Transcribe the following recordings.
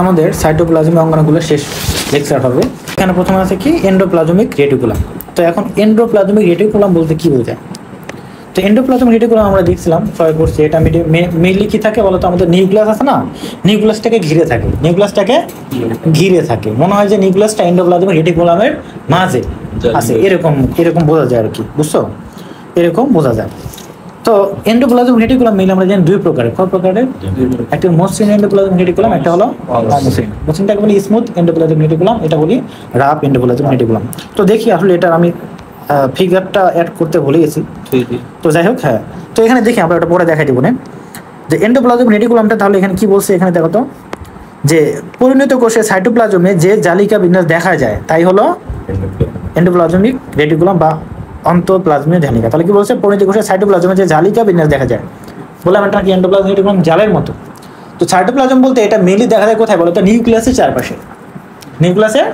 আমাদের সাইটোপ্লাজমিক অঙ্গাণুগুলো শেষ লেকচার হবে। এখানে প্রথমে আছে কি এন্ডোপ্লাজমিক রেটিকুলাম। তো এখন এন্ডোপ্লাজমিক রেটিকুলাম বলতে কি বোঝায়? তো এন্ডোপ্লাজমিক রেটিকুলাম আমরা দেখছিলাম সবাই করছে, এটা মেইনলি কি থাকে বলতো, আমাদের নিউক্লিয়াস আছে না, নিউক্লিয়াসটাকে ঘিরে থাকে, নিউক্লিয়াসটাকে ঘিরে থাকে। মনে হয় যে নিউক্লিয়াসটা এন্ডোপ্লাজমিক রেটিকুলামের মাঝে আছে, এরকম এরকম বোঝা যায় আর কি, বুঝছো? এরকম বোঝা যায়। তো এন্ডোপ্লাজমিক রেটিকুলাম মেইনলি আমরা জানি দুই প্রকারের। কয় প্রকারের? একটা মসৃণ এন্ডোপ্লাজমিক রেটিকুলাম, একটা হলো অমসৃণ। মসৃণটাকে বলি স্মুথ এন্ডোপ্লাজমিক রেটিকুলাম, এটা বলি রাফ এন্ডোপ্লাজমিক রেটিকুলাম। তো দেখি আসলে এটা আমি ফিগারটা অ্যাড করতে ভুলে গেছি, তো যাই হোক। হ্যাঁ, তো এখানে দেখি আমরা ওটা পরে দেখাই দিব না যে এন্ডোপ্লাজমিক রেটিকুলামটা তাহলে এখানে কি বলছে। এখানে দেখো তো যে পরিণত কোষে সাইটোপ্লাজমে যে জালিকা বিন্যাস দেখা যায় তাই হলো এন্ডোপ্লাজমিক রেটিকুলাম বা অন্তঃপ্লাজমীয় জালিকা। তাহলে কি বলছে, পরিণত কোষে সাইটোপ্লাজমে যে জালিকা বিন্যাস দেখা যায়, বললাম এটা কি এন্ডোপ্লাজমিক রেটিকুলাম জালের মতো। তো সাইটোপ্লাজম বলতে এটা মেইনলি দেখা যায় কোথায় বলো তো, নিউক্লিয়াসের চারপাশে, নিউক্লিয়াসের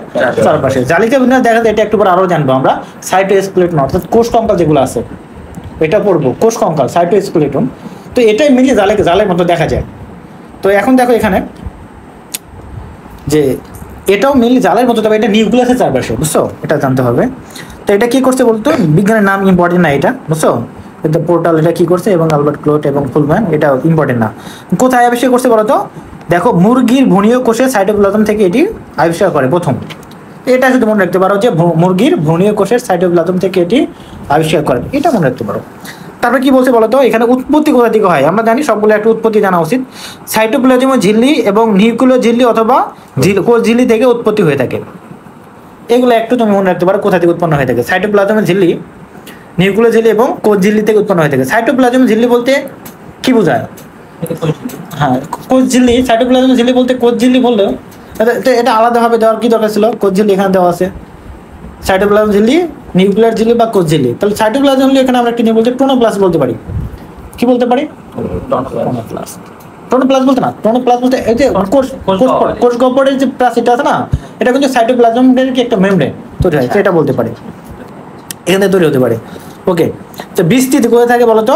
চারপাশে জালিকা বিন্যাস দেখা যায়। এটা একটু পরে আরো জানবো আমরা। সাইটোস্কেলেটন অর্থাৎ কোষ কঙ্কাল যেগুলো আছে এটা পড়বো, কোষ কঙ্কাল সাইটোস্কেলেটন। তো এটাই মেইনলি জালের মতো দেখা যায়। তো এখন দেখো এখানে যে এটাও মেইনলি জালের মতো, তবে এটা নিউক্লিয়াসের চারপাশে, বুঝছো? এটা জানতে হবে। তো এটা কি করছে বলতো, বিজ্ঞানের নাম ইম্পর্টেন্ট না এটা, বুঝছো? এটা পোর্টাল, এটা কি করছে, এবং আলবার্ট ক্লোট এবং ফুলম্যান, এটা ইম্পর্টেন্ট না। কোথায় আবিষ্কার করছে বলতো, দেখো মুরগির ভ্রূণীয় কোষে সাইটোপ্লাজম থেকে এটি আবিষ্কার করে প্রথম। এটা শুধু মনে রাখতে পারো যে মুরগির ভ্রূণীয় কোষের সাইটোপ্লাজম থেকে এটি আবিষ্কার করে, এটা মনে রাখতে পারো। তারপরে কি বলছে বলতো, এখানে উৎপত্তি কোথা থেকে হয় আমরা জানি, সবগুলো একটা উৎপত্তি জানা উচিত। সাইটোপ্লাজম ঝিল্লি এবং নিউক্লিয় ঝিল্লি অথবা কোষ ঝিল্লি থেকে উৎপত্তি হয়ে থাকে। এগুলো একটু তুমি মনে রাখতে পারো কোথা থেকে উৎপন্ন হয়ে থাকে। সাইটোপ্লাজমের ঝিল্লি, নিউক্লিয় ঝিল্লি এবং কোষ ঝিল্লি থেকে উৎপন্ন হয়ে থাকে। সাইটোপ্লাজম ঝিল্লি বলতে কি বোঝায়? হ্যাঁ, কোষ ঝিল্লি। সাইটোপ্লাজম ঝিল্লি বলতে কোষ ঝিল্লি বললেও এটা আলাদাভাবে দেওয়ার কি দরকার ছিল? কোষ ঝিল্লি এখানে দেওয়া আছে, সাইটোপ্লাজম ঝিল্লি, নিউক্লিয়ার ঝিল্লি বা কোষ ঝিল্লি। তাহলে সাইটোপ্লাজম ঝিল্লি এখানে আমরা কি নিয়ে বলতে, টোনোপ্লাস্ট বলতে পারি। কি বলতে পারি? টোনোপ্লাস্ট বলতে না, টোনোপ্লাস্ট বলতে এই যে কোষ গহ্বরের যে প্লাস্টিকটা আছে না, এটা কিন্তু সাইটোপ্লাজমের কি একটা মেমব্রেন তৈরি হয়, সেটা বলতে পারি, এখান থেকে তৈরি হতে পারে। ওকে, তো বিস্তৃতি কোথায় থাকে বলতো,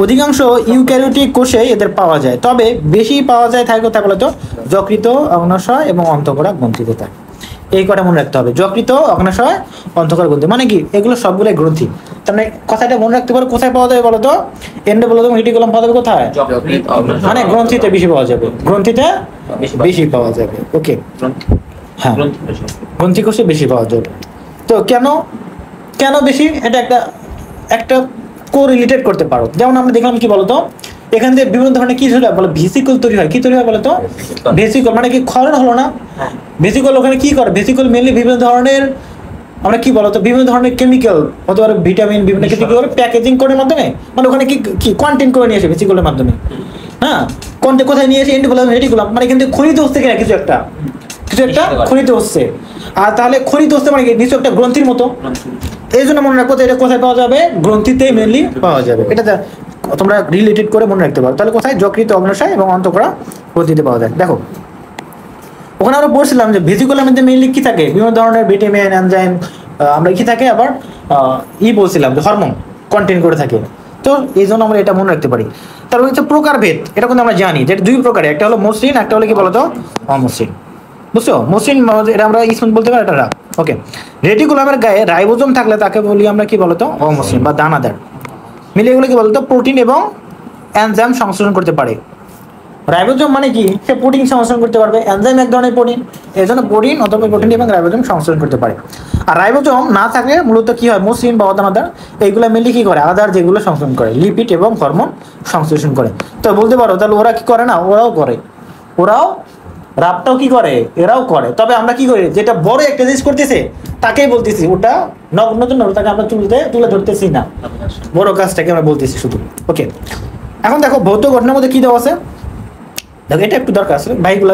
অধিকাংশ ইউক্যারিওটিক কোষে এদের পাওয়া যায়, তবে বেশি পাওয়া যায় থাকে কোথায় বলতো, যকৃত, অগ্ন্যাশয় এবং অন্তঃকোষা গ্রন্থিতে থাকে। এই কটা মনে রাখতে হবে, যকৃত, অগ্ন্যাশয়, অন্তঃকোষা গ্রন্থি, মানে কি এগুলো সবগুলোই গ্রন্থি। তার মানে কথাটা মনে রাখতে পারো, কোথায় পাওয়া যাবে বলতো, এন্ডোপ্লাজম রেটিকুলাম পাওয়া যাবে কোথায়, মানে গ্রন্থিতে বেশি পাওয়া যাবে, গ্রন্থিতে বেশি পাওয়া যাবে। ওকে, হ্যাঁ, গ্রন্থি কোষে বেশি পাওয়া যাবে। তো কেন বেশি, এটা একটা কোরিলেটেড করতে পারো। যেমন আমরা দেখলাম কি বলতো, এখান থেকে বিভিন্ন ধরনের কি বলে ভেসিকল তৈরি হয়। কি তৈরি হয় বলতো, ভেসিকল, মানে কি ক্ষরণ হলো না, ভেসিকল ওখানে কি করে, ভেসিকল মেনলি বিভিন্ন ধরনের, আমরা কি বলতো, বিভিন্ন ধরনের কেমিক্যাল হতে পারে, ভিটামিন, বিভিন্ন কিছু কি করে প্যাকেজিং করে মাধ্যমে, মানে ওখানে কি কন্টেন্ট করে নিয়ে আসে ভেসিকলের মাধ্যমে। হ্যাঁ, কোথায় নিয়ে আসে, এন্ডোপ্লাজম রেটিকুলাম, মানে কিন্তু খনিত হচ্ছে কিনা কিছু একটা খনিত হচ্ছে। আর তাহলে খনিত হচ্ছে মানে কি নিশ্চয় একটা গ্রন্থির মতো। এই জন্য মনে রাখবো এটা কোথায় পাওয়া যাবে, গ্রন্থিতেই মেনলি পাওয়া যাবে। এটা তোমরা রিলেটেড করে মনে রাখতে পারো। তাহলে কোথায়, যকৃত, অগ্ন্যাশয় এবং অন্তঃকোষা গ্রন্থিতে পাওয়া যায়। দেখো ওখানে আমরা পড়ছিলাম যে ভেসিকুলার মধ্যে মেনলি কি থাকে, বিভিন্ন ধরনের ভিটামিন, এনজাইম, আমরা কি থাকে, আবার বলছিলাম যে হরমোন কন্টেন্ট করে থাকে। তো এই জন্য আমরা এটা মনে রাখতে পারি। তারপর হচ্ছে প্রকারভেদ, এটা কিন্তু আমরা জানি যে দুই প্রকারের, একটা হলো মসৃণ, একটা হলো কি বলতো অমসৃণ, বুঝছো? মসৃণ এটা আমরা স্মুথ বলতে পারি, এটা রাফ। ওকে, রেটিকুলামের গায়ে রাইবোজোম থাকলে তাকে বলি আমরা কি বলতো অমসৃণ বা দানাদার। মিলে এগুলো কি বলতো প্রোটিন এবং এনজাইম সংশ্লেষণ করতে পারে। রাইবোজোম মানে কি, সে প্রোটিন সংশ্লেষণ করতে পারবে, এনজাইম এক ধরনের প্রোটিন, এই জন্য প্রোটিন অথবা প্রোটিন এবং রাইবোজোম সংশ্লেষণ করতে পারে। আর রাইবোজোম না থাকলে মূলত কি হয়, মসৃণ বা অদানাদার, এইগুলো মিলে কি করে, আদার যেগুলো সংশ্লেষণ করে, লিপিড এবং হরমোন সংশ্লেষণ করে। তো বলতে পারো তাহলে ওরা কি করে না, ওরাও করে, রাবটাও কি করে, এরাও করে। তবে আমরা কি করি, যেটা বড় একটা জিনিস করতেছে তাকেই বলতেছি, ওটা নতুন তাকে আমরা তুলে ধরতেছি না, বড় কাজটাকে আমরা বলতেছি শুধু। ওকে, এখন দেখো ভৌত ঘটনার মধ্যে কি দেওয়া আছে, দেখো এটা একটু দরকার আছে ভাইগুলো,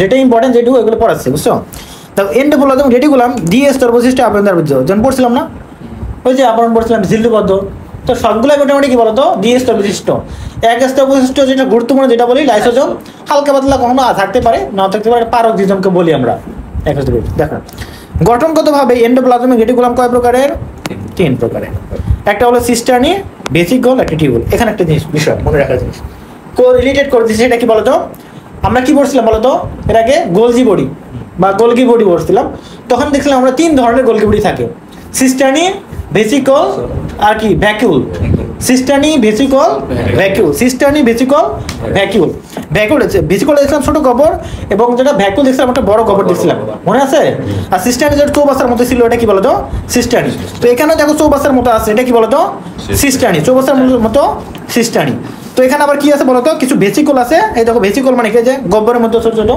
যেটা ইম্পর্টেন্ট যেটুকু এগুলো পড়াচ্ছে, বুঝছো? দেখো এন্ডোপ্লাজম রেটিকুলাম দ্বি স্তর বৈশিষ্ট্য আবরণ বৈশিষ্ট্য, যেমন পড়ছিলাম না, ওই যে আবরণ পড়ছিলাম ঝিল্লিবদ্ধ। তো সবগুলো মোটামুটি কি বলতো দ্বি স্তর বিশিষ্ট। এক স্তর বৈশিষ্ট্য যেটা গুরুত্বপূর্ণ, যেটা বলি লাইসোজোম, হালকা পাতলা কখনো থাকতে পারে, না থাকতে পারে, পারক্সিজমকে বলি আমরা। দেখো গঠনগতভাবে এন্ডোপ্লাজমিক রেটিকুলাম কয় প্রকারের, তিন প্রকারের। একটা হলো সিস্টার্নি, বেসিকল, একটা টিউবুল। এখানে একটা জিনিস বিষয় মনে রাখার জিনিস কোরিলেটেড করে দিচ্ছে, সেটা কি বলতো, আমরা কি পড়ছিলাম বলতো এর আগে? গোলজি বডি বা গোলগি বডি পড়ছিলাম। তখন দেখছিলাম আমরা 3 ধরনের গোলগি বডি থাকে, সিস্টানি, ভেসিকল আর কি vacuole. Cisternae, vesicle, vacuole. Cisternae, vesicle, vacuole. Vacuole vesicle দেখছিলাম ছোট গহ্বর, এবং যেটা ভ্যাকিউল দেখছিলাম একটা বড় গহ্বর দেখছিলাম, মনে আছে? আর সিস্টানি যেটা চৌবাচ্চার মতো ছিল, এটা কি বলতো? সিস্টানি। তো এখানে দেখো চৌবাচ্চার মতো আছে, এটা কি বলতো? সিস্টানি। চৌবাচ্চার মতো সিস্টানি। তো এখানে আবার কি আছে বলতো? কিছু ভেসিকল আছে। এই দেখো ভেসিকল মানে কি, যে গহ্বরের মধ্যে ছোট ছোট,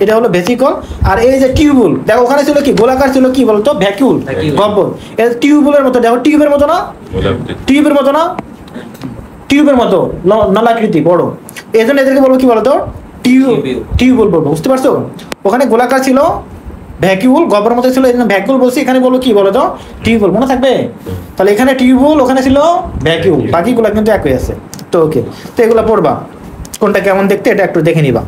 এটা হলো ভেসিকল। আর এই যে টিউবুল, দেখো ওখানে ছিল কি গোলাকার, ছিল কি বলতো? ভ্যাকিউল গহ্বর। এটা টিউবুলের মতো, দেখো টিউবের মতো না? টিউবের মতো না? টিউবের মতো নলাকৃতি বড়, এই জন্য এদেরকে বলবো কি বলতো? টিউবুল বলবো, বুঝতে পারছো? ওখানে গোলাকার ছিল ভ্যাকিউল, গহ্বরের মতো ছিল, এই জন্য ভ্যাকিউল বলছি। এখানে বলবো কি বলতো? টিউবুল, মনে থাকবে? তাহলে এখানে টিউবুল, ওখানে ছিল ভ্যাকিউল, বাকিগুলো কিন্তু একই আছে। তো ওকে, তো এগুলো পড়বা, কোনটা কেমন দেখতে এটা একটু দেখে নিবা।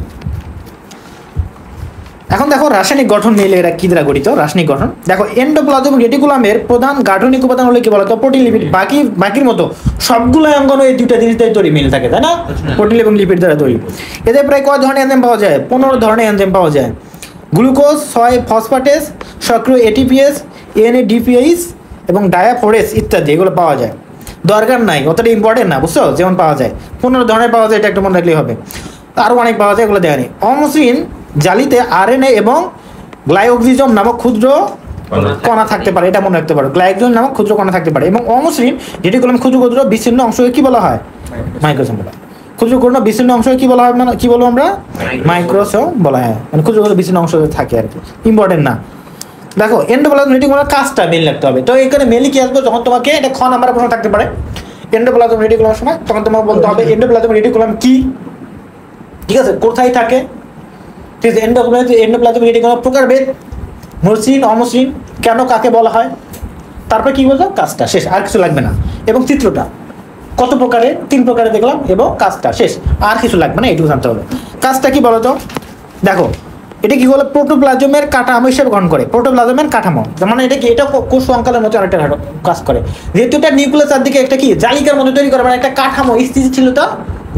এখন দেখো রাসায়নিক গঠন মিলে এরা কি দ্বারা গঠিত। রাসায়নিক গঠন দেখো, এন্ডোপ্লাজম রেটিকুলামের প্রধান গাঠনিক উপাদান হলো কি বলতো? Protein, lipid. বাকির মতো সবগুলো অঙ্গন এই দুইটা জিনিস দিয়ে তৈরি, মিল থাকে, তাই না? প্রোটিন এবং লিপিড দ্বারা তৈরি। এদের প্রায় কয় ধরনের এনজাইম পাওয়া যায়? 15 ধরনের এনজাইম পাওয়া যায়। গ্লুকোজ, 6 ফসফেটেস, সক্রিয় এটিপিএস, এনএডিপিএস এবং ডায়াফোরেস ইত্যাদি, এগুলো পাওয়া যায়। দরকার নাই, অতটা ইম্পর্টেন্ট না, বুঝছো? যেমন পাওয়া যায় 15 ধরনের পাওয়া যায়, এটা একটু মনে রাখলেই হবে। আরও অনেক পাওয়া যায়, এগুলো দেওয়া নেই। অমসৃণ জালিতে আরএনএ এবং গ্লাইকোজিজম নামক ক্ষুদ্র কণা থাকতে পারে, এটা মনে রাখতে পারো। গ্লাইকোজেন নামক ক্ষুদ্র কণা থাকতে পারে। এবং অমসৃণ রেটিকুলাম ক্ষুদ্র ক্ষুদ্র বিচ্ছিন্ন অংশকে কি বলা হয়? মাইক্রোসোম বলা হয়। ক্ষুদ্র ক্ষুদ্র বিচ্ছিন্ন অংশকে কি বলা হয়? মানে কি বলবো আমরা? মাইক্রোসোম বলা হয়। মানে ক্ষুদ্র ক্ষুদ্র বিচ্ছিন্ন অংশ থাকে আর কি, ইম্পর্টেন্ট না। দেখো এন্ডোপ্লাজম রেটিকুলামের কাজটা মেল রাখতে হবে। তো এখানে মেনলি কি আসবে, যখন তোমাকে এটা খ নাম্বার প্রশ্ন থাকতে পারে এন্ডোপ্লাজম রেটিকুলামের সময়, তখন তোমাকে বলতে হবে এন্ডোপ্লাজম রেটিকুলাম কি, ঠিক আছে, কোথায় থাকে, ঠিক আছে। এন্ডোপ্লাজম রেটিকুলাম প্রকারভেদ, মসৃণ, অমসৃণ, কেন, কাকে বলা হয়, তারপর কি বলতো? কাজটা শেষ, আর কিছু লাগবে না। এবং চিত্রটা কত প্রকারে? 3 প্রকারে দেখলাম, এবং কাজটা শেষ, আর কিছু লাগবে না, এটুকু জানতে হবে। কাজটা কি বলতো? দেখো এটা কি হলো? প্রোটোপ্লাজমের কাঠামো হিসেবে গ্রহণ করে। প্রোটোপ্লাজমের কাঠামো মানে এটা কি? এটা কোষ সংকলের মতো আরেকটা কাজ করে, যেহেতু এটা নিউক্লিয়াসের দিকে একটা কি জালিকার মতো তৈরি করে, মানে একটা কাঠামো, স্থিতিশীলতা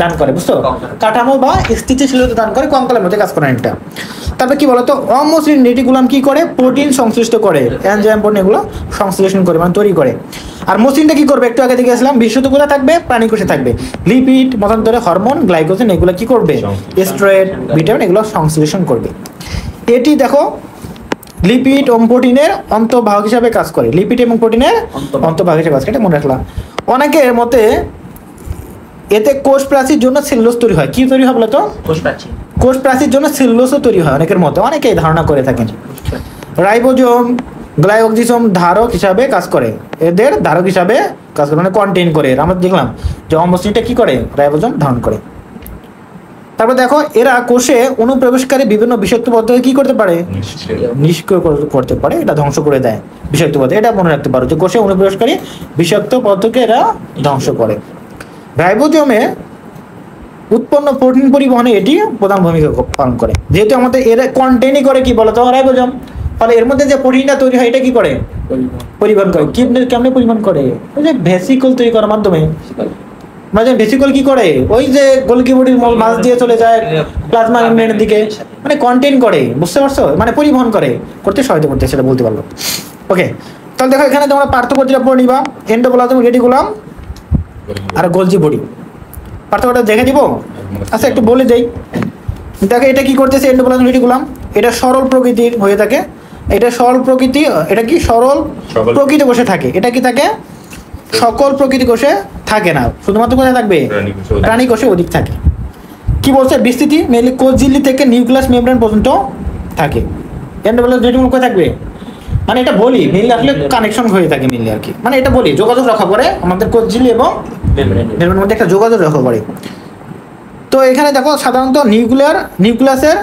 দান করে, বুঝছো? কাঠামো বা স্থিতিশীলতা দান করে, কঙ্কালের মধ্যে কাজ করে এটা। তারপরে কি বলতো? অমসৃণ রেটিকুলাম কি করে? প্রোটিন সংশ্লিষ্ট করে, এনজাইম প্রোটিন এগুলো সংশ্লেষণ করে, মানে তৈরি করে। আর মসৃণটা কি করবে? একটু আগে দেখে আসলাম, বিশুদ্ধ কোথায় থাকবে? প্রাণী কোষে থাকবে। লিপিড, মতান্তরে হরমোন, গ্লাইকোজেন, এগুলো কি করবে? স্টেরয়েড, ভিটামিন, এগুলো সংশ্লেষণ করবে। এটি দেখো লিপিড এবং প্রোটিনের অন্তঃবাহক হিসাবে কাজ করে। লিপিড এবং প্রোটিনের অন্তঃবাহক হিসাবে কাজ করে, এটা মনে রাখলাম। অনেকের মতে এতে কোষ প্রাচীর জন্য সেলুলোজ তৈরি হয়। কি তৈরি হয় বলতো? কোষ প্রাচীর জন্য সেলুলোজও তৈরি হয় অনেকের মতে, অনেকে ধারণা করে থাকেন। রাইবোজোম, গ্লাইকোজিজম ধারক হিসাবে কাজ করে, এদের ধারক হিসাবে কাজ করে, মানে কন্টেইন করে। আমরা দেখলাম যে অমসৃণটা কি করে? রাইবোজোম ধারণ করে। তারপর দেখো এরা কোষে অনুপ্রবেশকারী বিভিন্ন বিষাক্ত পদার্থ কি করতে পারে? নিষ্ক্রিয় করতে পারে, এটা ধ্বংস করে দেয় বিষাক্ত পদার্থ। এটা মনে রাখতে পারো যে কোষে অনুপ্রবেশকারী বিষাক্ত পদার্থকে এরা ধ্বংস করে। রাইবোজোমে উৎপন্ন প্রোটিন পরিবহনে এটি প্রধান ভূমিকা পালন করে, যেহেতু আমাদের এর কন্টেইনই করে কি বলতো? রাইবোজোম। ফলে এর মধ্যে যে প্রোটিনটা তৈরি হয় এটা কি করে? পরিবহন করে। কেমনে পরিবহন করে? ওই যে ভেসিকল তৈরি করার মাধ্যমে। মানে ভেসিকল কি করে? ওই যে গোলকি বডির মাছ দিয়ে চলে যায় প্লাজমা মেমব্রেনের দিকে, মানে কন্টেইন করে, বুঝতে পারছো? মানে পরিবহন করে, করতে সহায়তা করতে, সেটা বলতে পারলো। ওকে, তাহলে দেখো এখানে তোমরা পার্থক্য যেটা পড়ে নিবা, এন্ডোপ্লাজম রেটিকুলাম আর গোলজি বডি, পার্থক্যটা দেখে দিব। আচ্ছা একটু বলে দেই। দেখো এটা কি করতেছে? এন্ডোপ্লাজম রেটিকুলাম এটা সরল প্রকৃতির হয়ে থাকে। এটা সরল প্রকৃতি, এটা কি সরল প্রকৃতি কোষে থাকে। এটা কি থাকে? সকল প্রকৃতি কোষে থাকে না, শুধুমাত্র কোথায় থাকবে? প্রাণী কোষে অধিক থাকে। কি বলছে? বিস্তৃতি মেনলি কোষ ঝিল্লি থেকে নিউক্লিয়াস মেমব্রেন পর্যন্ত থাকে। এন্ডোপ্লাজম রেটিকুলাম কোথায় থাকবে? মানে এটা বলি মেনলি আসলে কানেকশন হয়ে থাকে মেনলি আর কি, মানে এটা বলি যোগাযোগ রক্ষা করে আমাদের কোষ ঝিল্লি এবং মেমব্রেনের মধ্যে একটা যোগাযোগ রক্ষা করে। তো এখানে দেখো সাধারণত নিউক্লিয়াসের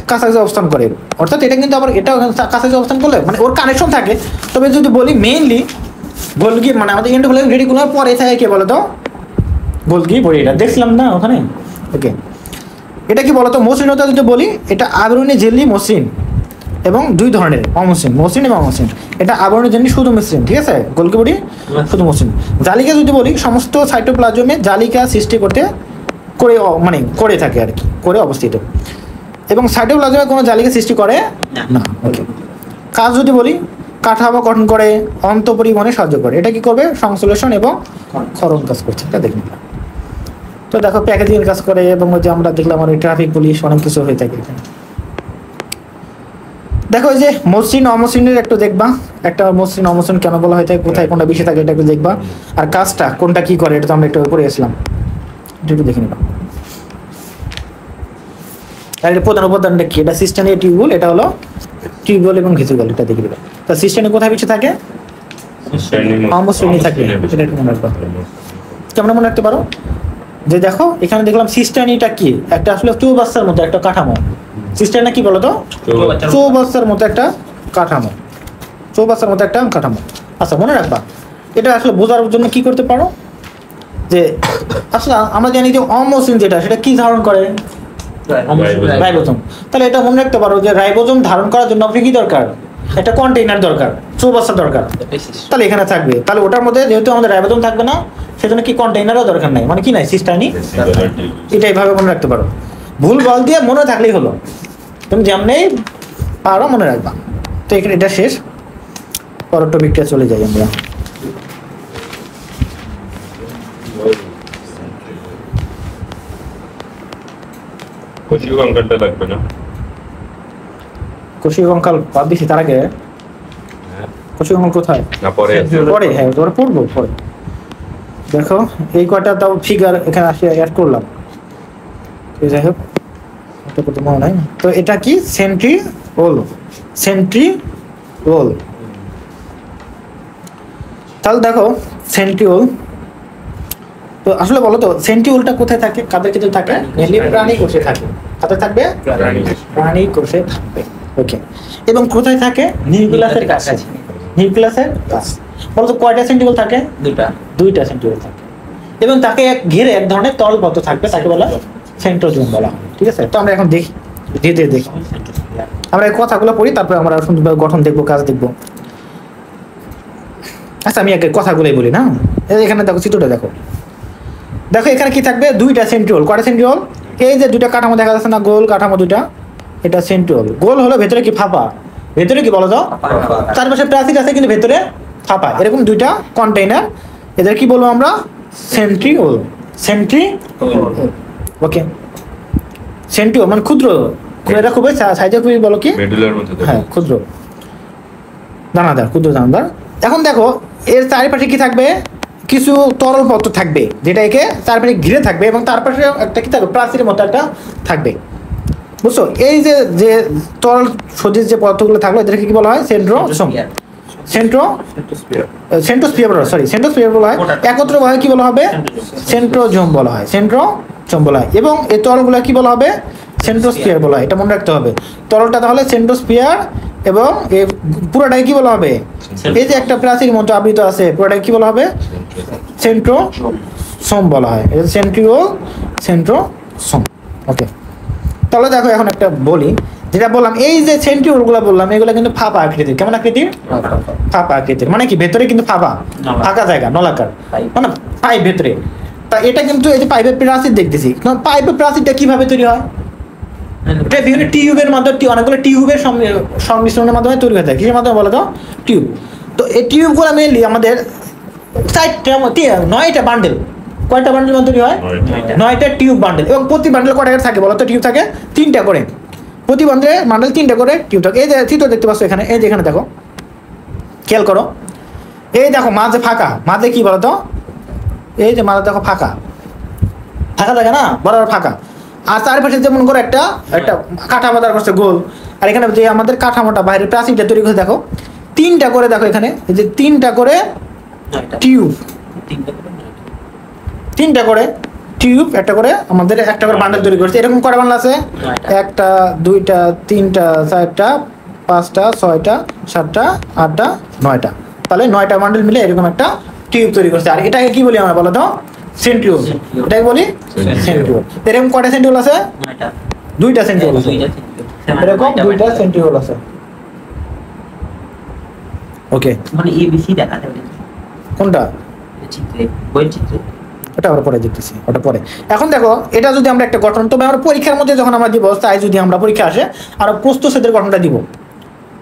কাছাকাছি অবস্থান করে, অর্থাৎ এটা কিন্তু আবার এটা কাছাকাছি অবস্থান করলে মানে ওর কানেকশন থাকে। তবে যদি বলি মেইনলি গোলগি, মানে আমাদের এন্ডোপ্লাজম রেটিকুলাম পরে থাকে কে বলতো? গোলগি বডি, এটা দেখছিলাম না ওখানে। ওকে, এটা কি বলতো? মসৃণতা যদি বলি, এটা আবরণী ঝিল্লি মসৃণ এবং 2 ধরনের, অমসৃণ, মসৃণ এবং অমসৃণ। এটা আবরণী ঝিল্লি শুধু মসৃণ, ঠিক আছে? গোলগি বডি শুধু মসৃণ। জালিকা যদি বলি, সমস্ত সাইটোপ্লাজমে জালিকা সৃষ্টি করে থাকে আর কি, করে অবস্থিত। এবং সাইটোপ্লাজমে কোনো জালিকা সৃষ্টি করে না। ওকে, কাজ যদি বলি, কাঠামো গঠন করে, অন্তঃপরিবহনে সাহায্য করে। এটা কি করবে? সংশ্লেষণ এবং ক্ষরণ কাজ করছে, এটা দেখুন। তো দেখো প্যাকেজিং কাজ করে, এবং ওই যে আমরা দেখলাম আর ট্রাফিক পুলিশ অনেক কিছু হয়ে থাকে এখানে। দেখো এই যে মসৃণ অমসৃণের একটু দেখবা, একটা মসৃণ অমসৃণ কেন বলা হয় থাকে, কোথায় কোনটা বেশি থাকে এটা একটু দেখবা, আর কাজটা কোনটা কি করে এটা তো আমরা একটু করে আসলাম, একটু দেখে নিবা। আর এটা প্রধান উপাদানটা কি? এটা সিস্টেমীয় টিউবুল, এটা হলো টিউবুল এবং ভেসিকল, এটা দেখে দিবা। তো সিস্টেমে কোথায় বেশি থাকে? অমসৃণই থাকে, এটা একটু মনে রাখবা। কেমন মনে রাখতে পারো? যে দেখো এখানে দেখলাম সিস্টেমটা কি, একটা আসলে চৌবাচ্চার মতো একটা কাঠামো। সিস্টেমটা কি বলো তো? চৌবাচ্চার মতো একটা কাঠামো, চৌবাচ্চার মতো একটা কাঠামো। আচ্ছা মনে রাখবা, এটা আসলে বোঝার জন্য কি করতে পারো, যে আসলে আমরা জানি যে অমসৃণ যেটা, সেটা কি ধারণ করে? রাইবোজোম। তাহলে এটা মনে রাখতে পারো যে রাইবোজোম ধারণ করার জন্য আপনি কি দরকার? একটা কন্টেইনার দরকার, চৌবাচ্চা দরকার। তাহলে এখানে থাকবে, তাহলে ওটার মধ্যে যেহেতু আমাদের রাইবোজোম থাকবে না, সেজন্য কি কন্টেইনারও দরকার নাই, মানে কি নাই, সিস্টাইনি। এটা এইভাবে মনে রাখতে পারো, ভুল বল দিয়ে মনে থাকলেই হলো, তুমি যেমনি পারো মনে রাখবা। তো এখানে এটা শেষ, পরের টপিকটা চলে যাই আমরা। কোষীয় কঙ্কালটা লাগবে না? কোষীয় কঙ্কাল বাদ দিছি, তার আগে কোষীয় কঙ্কাল কোথায়? না পরে পরে, হ্যাঁ তোরা পড়বো পরে। দেখো এই কয়টা তাও ফিগার এখানে আসে অ্যাড করলাম, যাই হোক এটা করতে মনে নাই। তো এটা কি? Centriole, centriole. তাহলে দেখো সেন্ট্রিওল, তো আসলে বলো তো সেন্ট্রিওলটা কোথায় থাকে, কাদের ক্ষেত্রে থাকে? মেনলি প্রাণী কোষে থাকে। কাদের থাকবে? প্রাণী কোষে থাকবে। ওকে, এবং কোথায় থাকে? নিউক্লিয়াসের কাছে। নিউক্লিয়াসের কাছে। বলো তো কয়টা সেন্ট্রিওল থাকে? দুইটা সেন্ট্রিওল থাকে, এবং তাকে ঘিরে এক ধরনের তরল পদার্থ থাকবে, তাকে বলা সেন্ট্রোজোম বলা হয়। ঠিক আছে, তো আমরা এখন দেখি, ধীরে দেখি, আমরা এই কথাগুলো পড়ি, তারপরে আমরা সুন্দরভাবে গঠন দেখবো, কাজ দেখবো। আচ্ছা আমি আগে কথাগুলোই বলি না। এখানে দেখো চিত্রটা দেখো, দেখো এখানে কি থাকবে? দুইটা সেন্ট্রিওল। কয়টা সেন্ট্রিওল? এই যে দুইটা কাঠামো দেখা যাচ্ছে না, গোল কাঠামো দুইটা, এটা সেন্ট্রিওল। গোল হলো, ভেতরে কি ফাঁপা, ভেতরে কি বলো তো? চারপাশে প্রাচীর আছে কিন্তু ভেতরে ফাঁপা, এরকম দুইটা কন্টেইনার, এদের কি বলবো আমরা? সেন্ট্রিওল। সেন্ট্রিওল, ওকে। সেন্ট্রিওল মানে ক্ষুদ্র, এটা খুবই সাইজে খুবই, বলো কি? মেডুলার মতো। হ্যাঁ ক্ষুদ্র দানাদার, ক্ষুদ্র দানাদার। এখন দেখো এর চারিপাশে কি থাকবে? কিছু তরল পদার্থ থাকবে, যেটা একে চারপাশে ঘিরে থাকবে, এবং তার পাশে একটা কি থাকবে? প্রাচীরের মতো একটা থাকবে, বুঝছো? এই যে যে তরল সদৃশ যে পদার্থগুলো থাকলো, এদেরকে কি বলা হয়? সেন্ট্রোসোম। সেন্ট্রোস্ফিয়ার বলা হয়, সরি সেন্ট্রোস্ফিয়ার বলা হয়। একত্র বলা হয় কি বলা হবে? সেন্ট্রোজোম বলা হয়, সেন্ট্রোজোম বলা হয়। এবং এই তরলগুলো কি বলা হবে? সেন্ট্রোস্ফিয়ার বলা হয়, এটা মনে রাখতে হবে। তরলটা তাহলে সেন্ট্রোস্ফিয়ার, এবং এই পুরোটাই কি বলা হবে? এই যে একটা প্রাচীর মতো আবৃত আছে, পুরোটাই কি বলা হবে? সেন্ট্রোসোম বলা হয়, এটা সেন্ট্রিওল, সেন্ট্রোসোম। ওকে, তাহলে দেখো এখন একটা বলি, যেটা বললাম এই যে সেন্ট্রিওল গুলা বললাম, এগুলো কিন্তু ফাঁপা আকৃতির। কেমন আকৃতির? ফাঁপা আকৃতির, মানে কি ভেতরে কিন্তু ফাঁপা, ফাঁকা জায়গা, নলাকার, মানে পাইপ ভেতরে। তা এটা কিন্তু এই যে পাইপের প্রাচীর দেখতেছি, পাইপের প্রাচীরটা কিভাবে তৈরি হয়? এটা বিভিন্ন টিউবের মাধ্যমে, অনেকগুলো টিউবের সংমিশ্রণের মাধ্যমে তৈরি হয়ে থাকে। কিসের মাধ্যমে বলো তো? টিউব। তো এই টিউবগুলো মেনলি আমাদের 9টা বান্ডেল, কয়টা বান্ডেল মধ্যে তৈরি হয়? 9টা টিউব বান্ডেল। এবং প্রতি বান্ডেল কয়টা থাকে বলো তো? টিউব থাকে 3টা করে, প্রতি বান্ডেল 3টা করে টিউব থাকে। এই যে চিত্র দেখতে পাচ্ছ এখানে, এই যে এখানে দেখো, খেয়াল করো, এই দেখো মাঝে ফাঁকা, মাঝে কি বলো তো? এই যে মাঝে দেখো ফাঁকা, ফাঁকা থাকে না, বরাবর ফাঁকা। আর চারপাশে যেমন করে একটা একটা কাঠামো দাঁড় করছে গোল, আর এখানে যে আমাদের কাঠামোটা বাইরে প্রাচীরটা তৈরি করে দেখো 3টা করে, দেখো এখানে এই যে 3টা করে টিউব, 3টা করে টিউব, একটা করে আমাদের একটা করে বান্ডেল তৈরি করছে। এরকম কয়টা বান্ডেল আছে? 1টা 2টা 3টা 4টা 5টা 6টা 7টা 8টা 9টা, তাহলে 9টা বান্ডেল মিলে এরকম একটা টিউব তৈরি করছে। আর এটাকে কি বলি আমরা বলো তো? সেন্ট্রিওল। এটাকে বলি সেন্ট্রিওল। এরকম কয়টা সেন্ট্রিওল আছে? 2টা সেন্ট্রিওল আছে, এরকম 2টা সেন্ট্রিওল আছে। ওকে, মানে এবিসি দেখা যাবে কোনটা? চিত্রে, বই চিত্রে ওটা আমরা পরে দেখতেছি, ওটা পরে। এখন দেখো এটা যদি আমরা একটা গঠন, তবে আমরা পরীক্ষার মধ্যে যখন আমরা দিব, তাই যদি আমরা পরীক্ষা আসে আর প্রস্থচ্ছেদের গঠনটা দিব,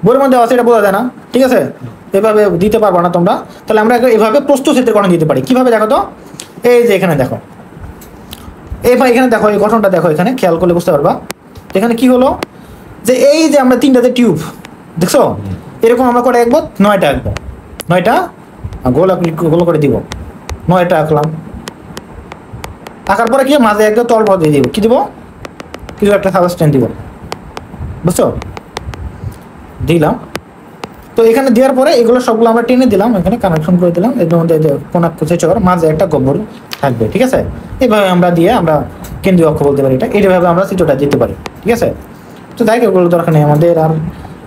বইয়ের মধ্যে আছে এটা বোঝা যায় না, ঠিক আছে, এভাবে দিতে পারবো না তোমরা, তাহলে আমরা এভাবে প্রস্থচ্ছেদের গঠন দিতে পারি। কিভাবে দেখো তো, এই যে এখানে দেখো, এই ভাই এখানে দেখো, এই গঠনটা দেখো, এখানে খেয়াল করলে বুঝতে পারবা এখানে কি হলো, যে এই যে আমরা তিনটাতে টিউব দেখছো, এরকম আমরা করে আঁকবো, 9টা আঁকবো, 9টা গোল করে দিব, 9টা আঁকলাম। আঁকার পরে কি মাঝে একটা তল পথ দিয়ে দিব, কি দিব, কিছু একটা সাবস্টেন্স দিব, বুঝছো, দিলাম। তো এখানে দেওয়ার পরে এগুলো সবগুলো আমরা টেনে দিলাম, এখানে কানেকশন করে দিলাম, এর মধ্যে কোন মাঝে একটা গহ্বর থাকবে, ঠিক আছে। এইভাবে আমরা দিয়ে আমরা কেন্দ্রীয় অক্ষ বলতে পারি, এটা এইভাবে আমরা চিত্রটা দিতে পারি, ঠিক আছে। তো তাই এগুলো দরকার নেই আমাদের, আর